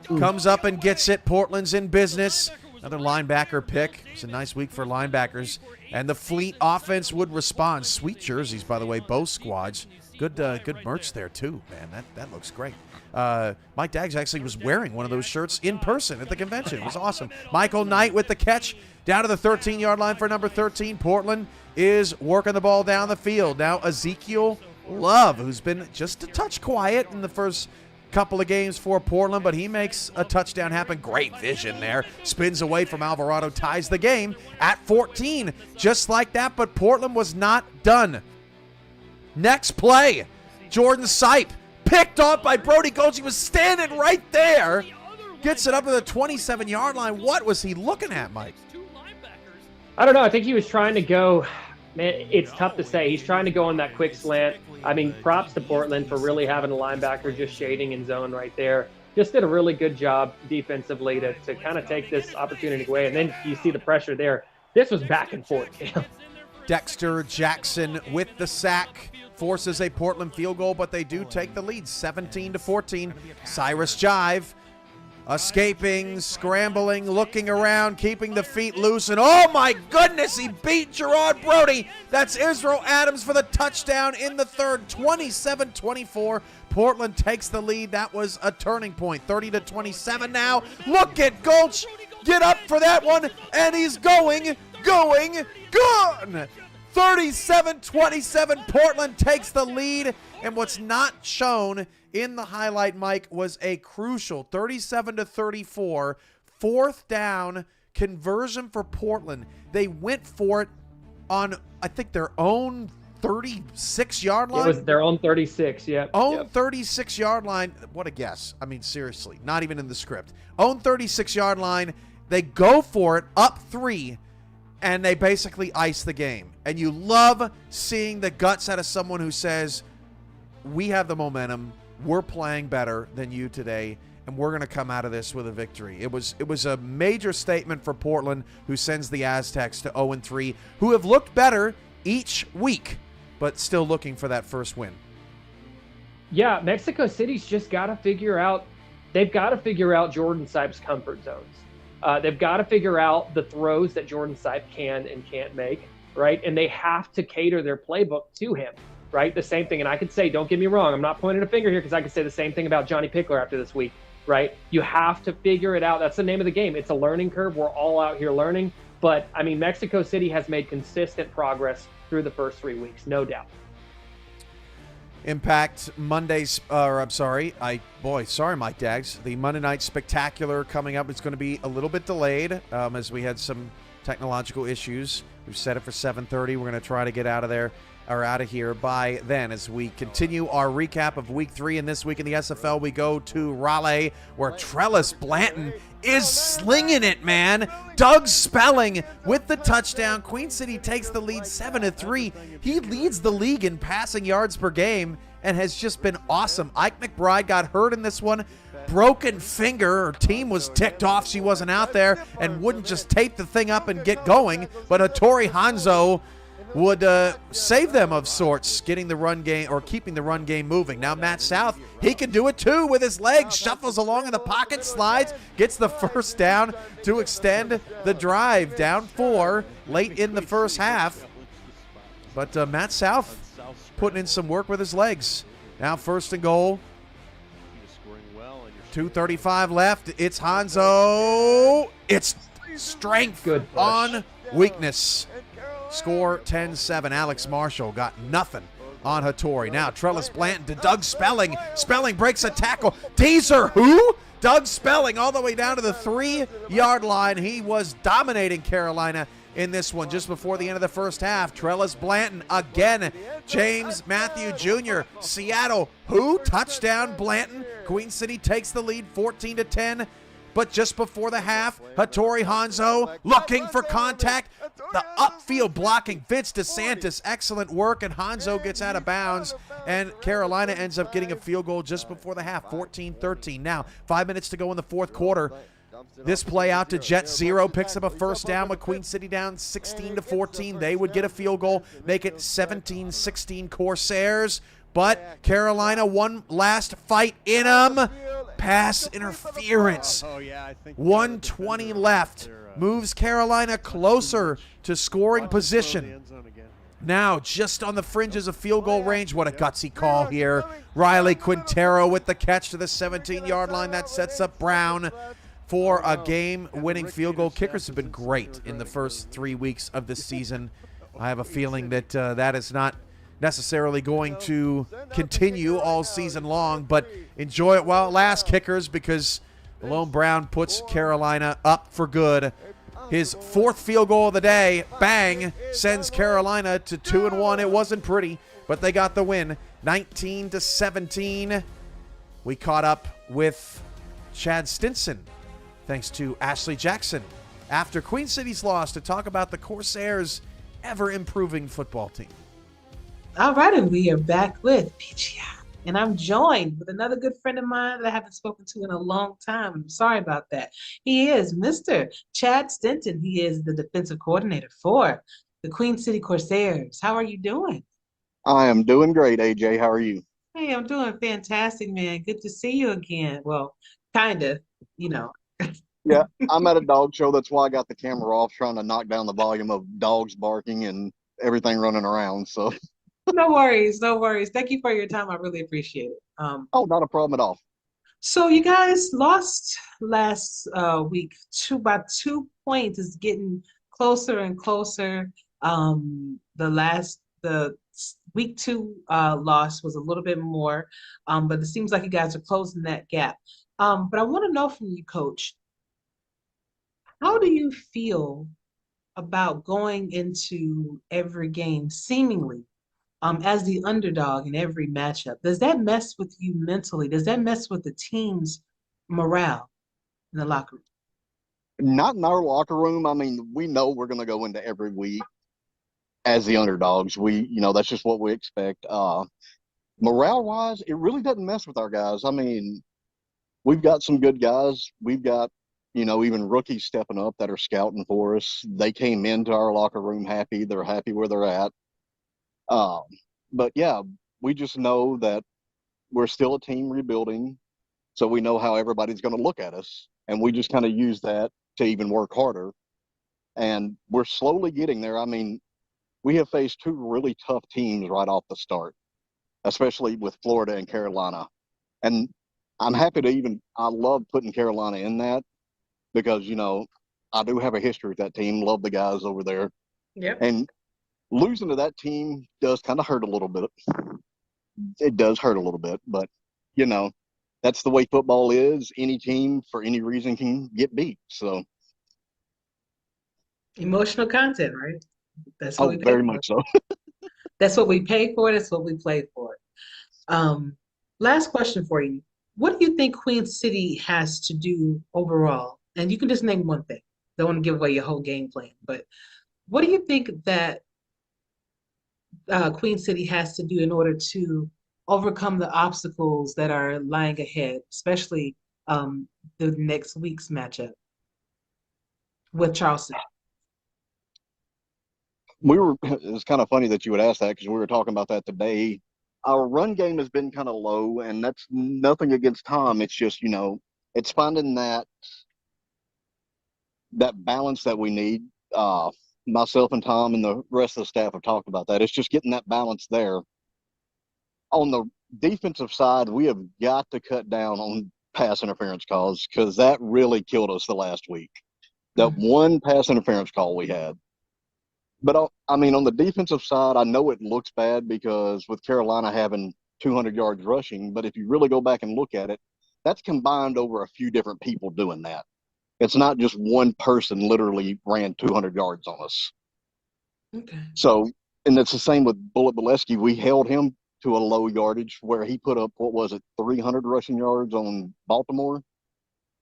Speaker 1: Comes up and gets it. Portland's in business. Another linebacker pick. It's a nice week for linebackers. And the Fleet offense would respond. Sweet jerseys, by the way, both squads. Good merch there, too, man. That looks great. Mike Daggs actually was wearing one of those shirts in person at the convention. It was awesome. Michael Knight with the catch down to the 13-yard line for number 13. Portland is working the ball down the field. Now Ezekiel Love, who's been just a touch quiet in the first couple of games for Portland, but he makes a touchdown happen. Great vision there. Spins away from Alvarado, ties the game at 14. Just like that, but Portland was not done. Next play, Jordan Sipe, picked off by Brody Gold. He was standing right there. Gets it up to the 27-yard line. What was he looking at, Mike?
Speaker 2: I don't know. I think he was trying to go. Man, it's tough to say. He's trying to go on that quick slant. I mean, props to Portland for really having a linebacker just shading in zone right there. Just did a really good job defensively to kind of take this opportunity away. And then you see the pressure there. This was back and forth.
Speaker 1: Dexter Jackson with the sack. Forces a Portland field goal, but they do take the lead, 17-14. Cyrus Jive escaping, scrambling, looking around, keeping the feet loose, and oh my goodness, he beat Gerard Brody. That's Israel Adams for the touchdown in the third, 27-24. Portland takes the lead. That was a turning point, 30-27 now. Look at Gulch get up for that one, and he's going. 37-27, Portland takes the lead. And what's not shown in the highlight, Mike, was a crucial 37-34 fourth down conversion for Portland. They went for it on, I think, their own 36-yard line.
Speaker 2: It was their own 36, yeah.
Speaker 1: 36-yard line. What a guess. I mean, seriously, not even in the script. Own 36-yard line. They go for it, up 3. And they basically ice the game. And you love seeing the guts out of someone who says, we have the momentum, we're playing better than you today, and we're going to come out of this with a victory. It was a major statement for Portland, who sends the Aztecs to 0-3, who have looked better each week, but still looking for that first win.
Speaker 2: Yeah, Mexico City's just got to figure out. They've got to figure out Jordan Sipe's comfort zones. They've got to figure out the throws that Jordan Sipe can and can't make, right? And they have to cater their playbook to him, right? The same thing. And I could say, don't get me wrong, I'm not pointing a finger here because I could say the same thing about Johnny Pickler after this week, right? You have to figure it out. That's the name of the game. It's a learning curve. We're all out here learning. But, I mean, Mexico City has made consistent progress through the first 3 weeks, no doubt.
Speaker 1: Impact Mondays, sorry, Mike Dags. The Monday Night Spectacular coming up. It's going to be a little bit delayed as we had some technological issues. We've set it for 7:30. We're going to try to get out of here by then as we continue our recap of Week 3. And this week in the SFL, we go to Raleigh, where Trellis Blanton is slinging it, man. Doug Spelling with the touchdown. Queen City takes the lead 7-3. He leads the league in passing yards per game and has just been awesome. Ike McBride got hurt in this one. Broken finger. Her team was ticked off she wasn't out there and wouldn't just tape the thing up and get going. But Hattori Hanzo would save them of sorts, getting the run game or keeping the run game moving. Now Matt South, he can do it too with his legs, shuffles along in the pocket, slides, gets the first down to extend the drive. Down 4 late in the first half. But Matt South putting in some work with his legs. Now 1st and goal. 2:35 left. It's Hanzo. It's strength on weakness. Score 10-7. Alex Marshall got nothing on Hattori. Now Trellis Blanton to Doug Spelling. Spelling breaks a tackle. Teaser, who? Doug Spelling all the way down to the 3-yard line. He was dominating Carolina in this one just before the end of the first half. Trellis Blanton again. James Matthew Jr. Seattle, who? Touchdown Blanton. Queen City takes the lead 14-10. But just before the half, Hattori Hanzo looking for contact. The upfield blocking. Vince DeSantis, excellent work, and Hanzo gets out of bounds. And Carolina ends up getting a field goal just before the half, 14-13. Now, 5 minutes to go in the fourth quarter. This play out to Jet 0, picks up a first down with Queen City down 16-14. They would get a field goal, make it 17-16 Corsairs. But Carolina, one last fight in them. Pass interference. 1:20 left. Moves Carolina closer to scoring position. Now just on the fringes of field goal range. What a gutsy call here. Riley Quintero with the catch to the 17-yard line. That sets up Brown for a game-winning field goal. Kickers have been great in the first 3 weeks of this season. I have a feeling that that is not necessarily going to continue all season long, but enjoy it while it lasts, kickers, because Malone Brown puts Carolina up for good. His 4th field goal of the day, bang, sends Carolina to 2-1. It wasn't pretty, but they got the win, 19-17. We caught up with Chad Stinson, thanks to Ashley Jackson, after Queen City's loss, to talk about the Corsairs' ever-improving football team.
Speaker 4: All right, and we are back with PGI. And I'm joined with another good friend of mine that I haven't spoken to in a long time. I'm sorry about that. He is Mr. Chad Stinson. He is the defensive coordinator for the Queen City Corsairs. How are you doing?
Speaker 8: I am doing great, AJ. How are you?
Speaker 4: Hey, I'm doing fantastic, man. Good to see you again. Well, kind of, you know.
Speaker 8: Yeah, I'm at a dog show. That's why I got the camera off, trying to knock down the volume of dogs barking and everything running around. So.
Speaker 4: No worries, no worries. Thank you for your time. I really appreciate it.
Speaker 8: Oh, not a problem at all.
Speaker 4: So you guys lost last week by 2 points. It's getting closer and closer. The week 2 loss was a little bit more, but it seems like you guys are closing that gap. But I want to know from you, Coach, how do you feel about going into every game seemingly as the underdog in every matchup? Does that mess with you mentally? Does that mess with the team's morale in the locker room?
Speaker 8: Not in our locker room. I mean, we know we're going to go into every week as the underdogs. That's just what we expect. Morale-wise, it really doesn't mess with our guys. I mean, we've got some good guys. We've got, even rookies stepping up that are scouting for us. They came into our locker room happy. They're happy where they're at. But yeah, we just know that we're still a team rebuilding, so we know how everybody's going to look at us, and we just kind of use that to even work harder. And we're slowly getting there. I mean, we have faced two really tough teams right off the start, especially with Florida and Carolina. And I'm happy to I love putting Carolina in that because, I do have a history with that team, love the guys over there.
Speaker 4: Yep.
Speaker 8: And losing to that team does kind of hurt a little bit. It does hurt a little bit, but, that's the way football is. Any team, for any reason, can get beat. So
Speaker 4: Emotional content, right? That's what we pay
Speaker 8: very
Speaker 4: for.
Speaker 8: much so.
Speaker 4: That's what we pay for. That's what we play for. Last question for you. What do you think Queen City has to do overall? And you can just name one thing. Don't want to give away your whole game plan, but what do you think that Queen City has to do in order to overcome the obstacles that are lying ahead, especially the next week's matchup with Charleston?
Speaker 8: It's kind of funny that you would ask that because we were talking about that today. Our run game has been kind of low, and that's nothing against Tom. It's just, it's finding that balance that we need. Myself and Tom and the rest of the staff have talked about that. It's just getting that balance there. On the defensive side, we have got to cut down on pass interference calls because that really killed us the last week. That one pass interference call we had. But, on the defensive side, I know it looks bad because with Carolina having 200 yards rushing, but if you really go back and look at it, that's combined over a few different people doing that. It's not just one person literally ran 200 yards on us.
Speaker 4: Okay.
Speaker 8: So, and it's the same with Bullet Bolesky. We held him to a low yardage where he put up, 300 rushing yards on Baltimore.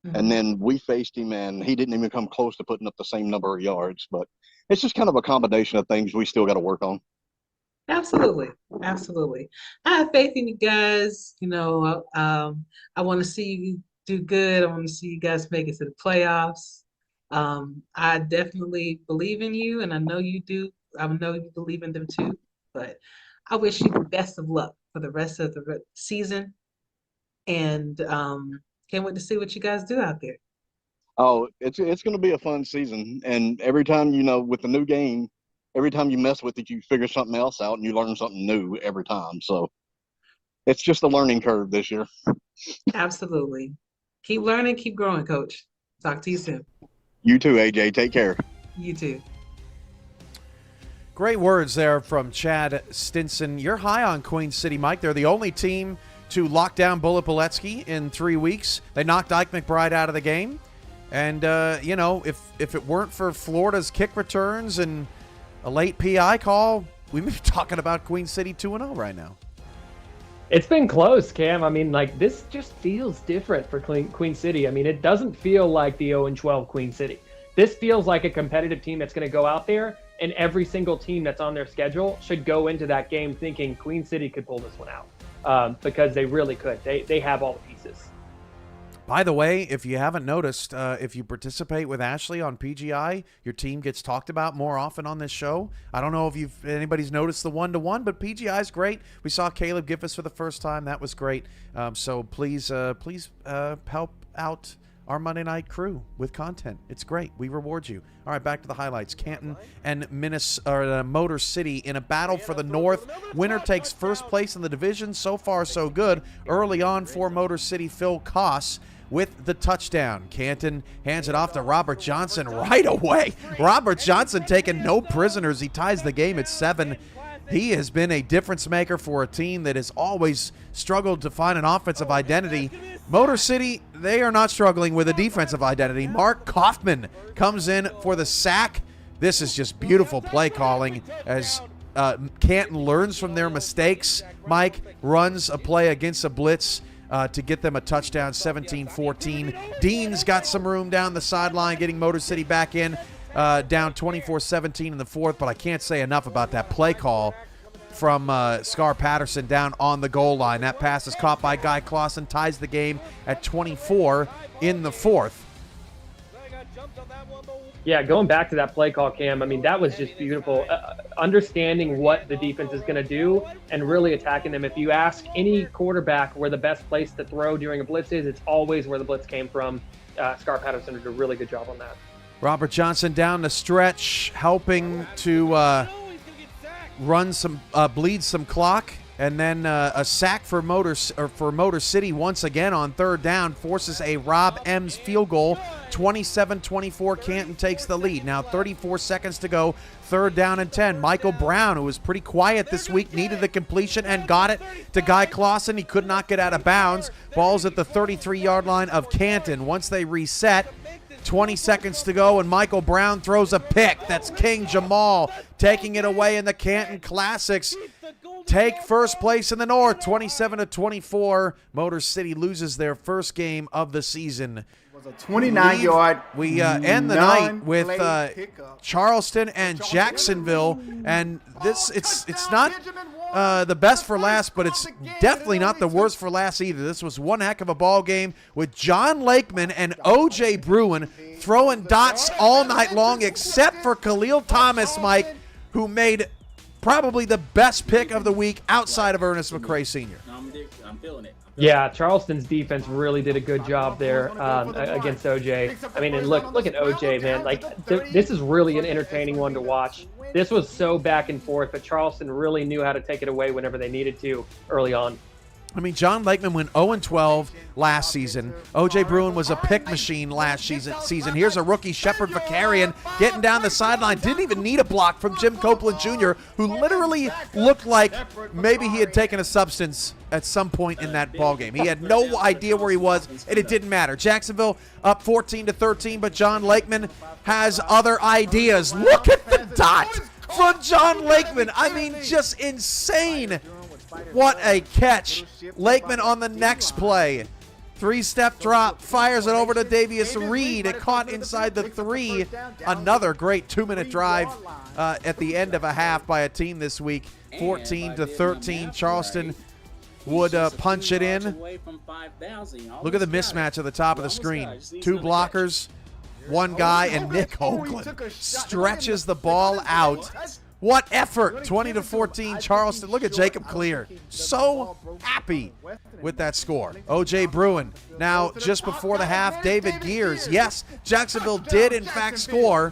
Speaker 4: Mm-hmm.
Speaker 8: And then we faced him, and he didn't even come close to putting up the same number of yards. But it's just kind of a combination of things we still got to work on.
Speaker 4: Absolutely. Absolutely. I have faith in you guys. I want to see you do good. I want to see you guys make it to the playoffs. I definitely believe in you, and I know you do. I know you believe in them too. But I wish you the best of luck for the rest of the season. And can't wait to see what you guys do out there.
Speaker 8: Oh, it's going to be a fun season. And every time, with the new game, every time you mess with it, you figure something else out and you learn something new every time. So it's just a learning curve this year.
Speaker 4: Absolutely. Keep learning, keep growing, Coach. Talk to you soon.
Speaker 8: You too, AJ. Take care.
Speaker 4: You too.
Speaker 1: Great words there from Chad Stinson. You're high on Queen City, Mike. They're the only team to lock down Bullet Bolesky in 3 weeks. They knocked Ike McBride out of the game. And, if it weren't for Florida's kick returns and a late PI call, we'd be talking about Queen City 2-0 right now.
Speaker 2: It's been close, Cam. This just feels different for Queen City. It doesn't feel like the 0-12 Queen City. This feels like a competitive team that's going to go out there, and every single team that's on their schedule should go into that game thinking Queen City could pull this one out because they really could. They have all the pieces.
Speaker 1: By the way, if you haven't noticed, if you participate with Ashley on PGI, your team gets talked about more often on this show. I don't know if anybody's noticed the 1-to-1, but PGI is great. We saw Caleb Gibbs for the first time. That was great. So please help out our Monday night crew with content. It's great. We reward you. All right, back to the highlights. Canton and Motor City in a battle for the North. Winner takes first place in the division. So far, so good. Early on for Motor City, Phil Koss with the touchdown. Canton hands it off to Robert Johnson right away. Robert Johnson taking no prisoners. He ties the game at 7. He has been a difference maker for a team that has always struggled to find an offensive identity. Motor City, they are not struggling with a defensive identity. Mark Kaufman comes in for the sack. This is just beautiful play calling as Canton learns from their mistakes. Mike runs a play against a blitz to get them a touchdown, 17-14. Dean's got some room down the sideline, getting Motor City back in, down 24-17 in the fourth, but I can't say enough about that play call from Scar Patterson down on the goal line. That pass is caught by Guy Clausen, ties the game at 24 in the fourth.
Speaker 2: Yeah, going back to that play call, Cam, I mean, that was just beautiful. Understanding what the defense is going to do and really attacking them. If you ask any quarterback where the best place to throw during a blitz is, it's always where the blitz came from. Scar Patterson did a really good job on that.
Speaker 1: Robert Johnson down the stretch, helping to bleed some clock. And then a sack for Motor City once again on third down, forces a Rob Ems field goal. 27-24, Canton takes the lead. Now 34 seconds to go, third down and 10. Michael Brown, who was pretty quiet this week, needed the completion and got it to Guy Clausen. He could not get out of bounds. Ball's at the 33-yard line of Canton. Once they reset, 20 seconds to go, and Michael Brown throws a pick. That's King Jamal taking it away, in the Canton Classics take first place in the North, 27-24. Motor City loses their first game of the season.
Speaker 9: Was a 29-yard.
Speaker 1: We end the night with Charleston and Jacksonville, and it's not the best for last, but it's definitely not the worst for last either. This was one heck of a ball game with John Lakeman and O.J. Bruin throwing dots all night long, except for Khalil Thomas, Mike, who made probably the best pick of the week outside of Ernest McCray Sr.
Speaker 7: I'm feeling it.
Speaker 2: Yeah, Charleston's defense really did a good job there against OJ. I mean, and look at OJ, man. Like, this is really an entertaining one to watch. This was so back and forth, but Charleston really knew how to take it away whenever they needed to early on.
Speaker 1: I mean, John Lakeman went 0-12 last season. O.J. Bruin was a pick machine last season. Here's a rookie, Shepard Vakarian, getting down the sideline. Didn't even need a block from Jim Copeland Jr., who literally looked like maybe he had taken a substance at some point in that ball game. He had no idea where he was, and it didn't matter. Jacksonville up 14-13, but John Lakeman has other ideas. Look at the dot from John Lakeman. I mean, just insane. What a catch. Lakeman on the next play. Three-step drop, fires it over to Davius Reed. It caught inside the 3. Another great 2-minute drive at the end of a half by a team this week. 14-13. Charleston would punch it in. Look at the mismatch at the top of the screen. 2 blockers, 1 guy, and Nick Hoagland stretches the ball out. What effort! 20-14 Charleston. Look at Jacob Clear. So happy with that score. O.J. Bruin. Now, just before the half, David Gears. Yes, Jacksonville did, in fact, score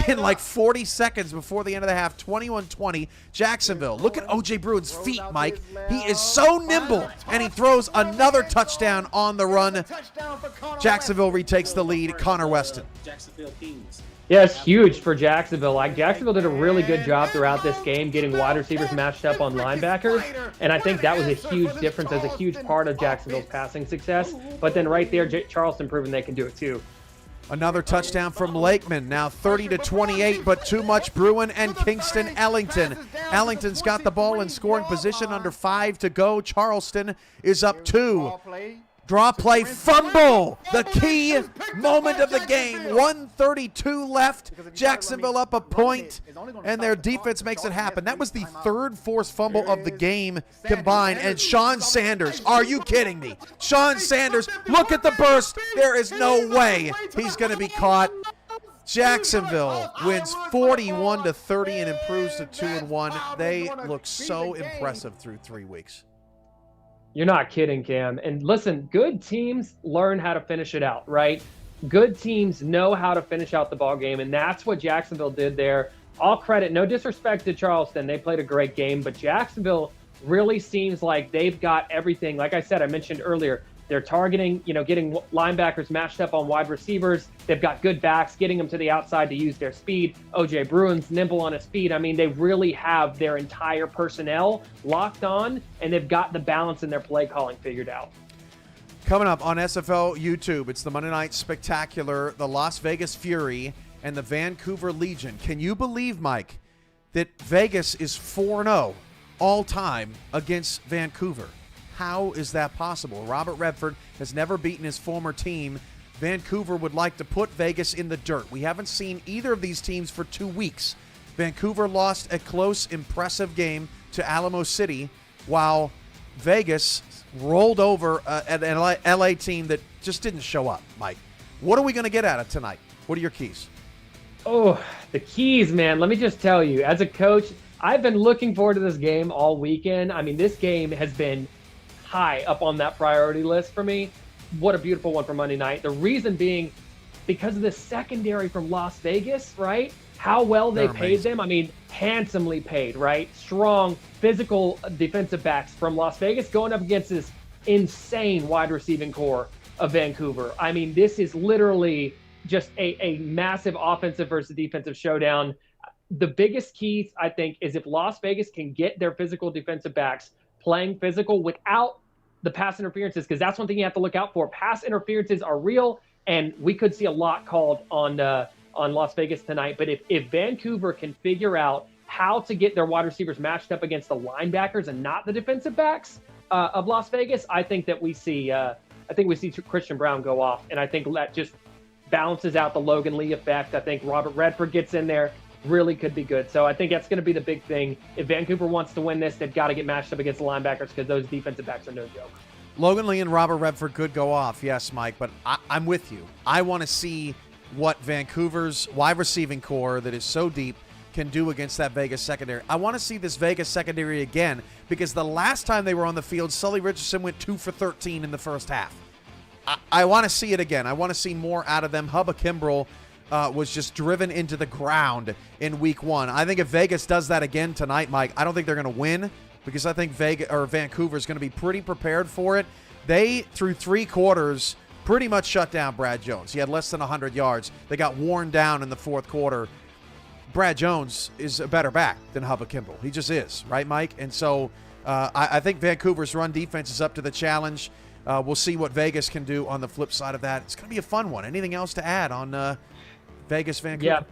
Speaker 1: in like 40 seconds before the end of the half. 21-20 Jacksonville. Look at O.J. Bruin's feet, Mike. He is so nimble, and he throws another touchdown on the run. Jacksonville retakes the lead. Connor Weston.
Speaker 7: Jacksonville Kings.
Speaker 2: Yeah, it's huge for Jacksonville. Like, Jacksonville did a really good job throughout this game getting wide receivers matched up on linebackers, and I think that was a huge difference as a huge part of Jacksonville's passing success. But then right there, Charleston proving they can do it too.
Speaker 1: Another touchdown from Lakeman, now 30-28, but too much Bruin and Kingston Ellington. Ellington's got the ball in scoring position, under 5 to go. Charleston is up 2. Draw play, fumble, the key moment of the game. 1:32 left. Jacksonville up a point, and their defense makes it happen. That was the 3rd forced fumble of the game combined. And Sean Sanders, are you kidding me? Sean Sanders, look at the burst. There is no way he's going to be caught. Jacksonville wins 41-30 and improves to 2-1. They look so impressive through 3 weeks.
Speaker 2: You're not kidding, Cam. And listen, good teams learn how to finish it out, right? Good teams know how to finish out the ball game, and that's what Jacksonville did there. All credit, no disrespect to Charleston. They played a great game, but Jacksonville really seems like they've got everything. Like I said, I mentioned earlier, they're targeting, getting linebackers matched up on wide receivers. They've got good backs, getting them to the outside to use their speed. O.J. Bruin's nimble on his feet. I mean, they really have their entire personnel locked on, and they've got the balance in their play calling figured out.
Speaker 1: Coming up on SFL YouTube, it's the Monday Night Spectacular, the Las Vegas Fury, and the Vancouver Legion. Can you believe, Mike, that Vegas is 4-0 all-time against Vancouver? How is that possible? Robert Redford has never beaten his former team. Vancouver would like to put Vegas in the dirt. We haven't seen either of these teams for 2 weeks. Vancouver lost a close, impressive game to Alamo City, while Vegas rolled over an LA team that just didn't show up, Mike. What are we going to get out of tonight? What are your keys?
Speaker 2: Oh, the keys, man. Let me just tell you, as a coach, I've been looking forward to this game all weekend. I mean, this game has been high up on that priority list for me. What a beautiful one for Monday night. The reason being because of the secondary from Las Vegas, right? How well they paid them. I mean, handsomely paid, right? Strong, physical defensive backs from Las Vegas going up against this insane wide receiving core of Vancouver. I mean, this is literally just a massive offensive versus defensive showdown. The biggest keys, I think, is if Las Vegas can get their physical defensive backs playing physical without the pass interferences, because that's one thing you have to look out for. Pass interferences are real, and we could see a lot called on Las Vegas tonight. But if Vancouver can figure out how to get their wide receivers matched up against the linebackers and not the defensive backs of Las Vegas, I think that we see Christian Brown go off, and I think that just balances out the Logan Lee effect. I think Robert Redford gets in there, really could be good. So I think that's going to be the big thing. If Vancouver wants to win this, they've got to get matched up against the linebackers because those defensive backs are no joke.
Speaker 1: Logan Lee and Robert Redford could go off, yes, Mike, but I'm with you. I want to see what Vancouver's wide receiving core that is so deep can do against that Vegas secondary. I want to see this Vegas secondary again because the last time they were on the field, Sully Richardson went 2 for 13 in the first half. I want to see it again. I want to see more out of them. Hubba Kimbrell was just driven into the ground in week 1. I think if Vegas does that again tonight, Mike, I don't think they're going to win because I think Vancouver is going to be pretty prepared for it. They, through 3 quarters, pretty much shut down Brad Jones. He had less than 100 yards. They got worn down in the 4th quarter. Brad Jones is a better back than Hubba Kimbrell. He just is, right, Mike? And so I think Vancouver's run defense is up to the challenge. We'll see what Vegas can do on the flip side of that. It's going to be a fun one. Anything else to add on Vegas, Vancouver?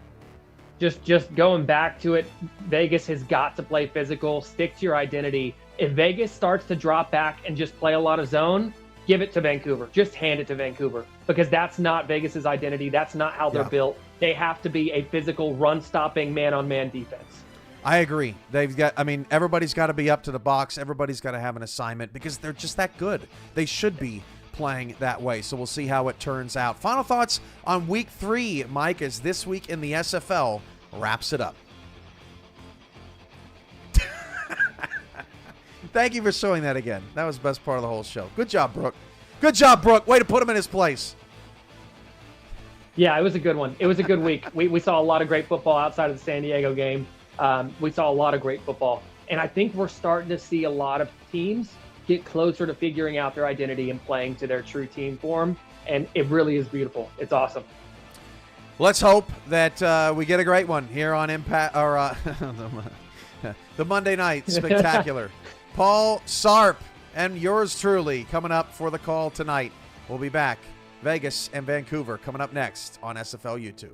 Speaker 2: Yeah, just going back to it, Vegas has got to play physical, stick to your identity. If Vegas starts to drop back and just play a lot of zone, give it to Vancouver. Just hand it to Vancouver because that's not Vegas's identity. That's not how they're built. They have to be a physical, run-stopping, man-on-man defense.
Speaker 1: I agree. Everybody's got to be up to the box. Everybody's got to have an assignment because they're just that good. They should be playing that way. So we'll see how it turns out. Final thoughts on week 3, Mike, as this week in the SFL wraps it up. Thank you for showing that again. That was the best part of the whole show. Good job, Brooke. Good job, Brooke. Way to put him in his place.
Speaker 2: Yeah, it was a good one. It was a good week. We saw a lot of great football outside of the San Diego game. We saw a lot of great football. And I think we're starting to see a lot of teams get closer to figuring out their identity and playing to their true team form. And it really is beautiful. It's awesome.
Speaker 1: Let's hope that we get a great one here on Impact or the Monday Night Spectacular. Paul Sarp and yours truly coming up for the call tonight. We'll be back. Vegas and Vancouver coming up next on SFL YouTube.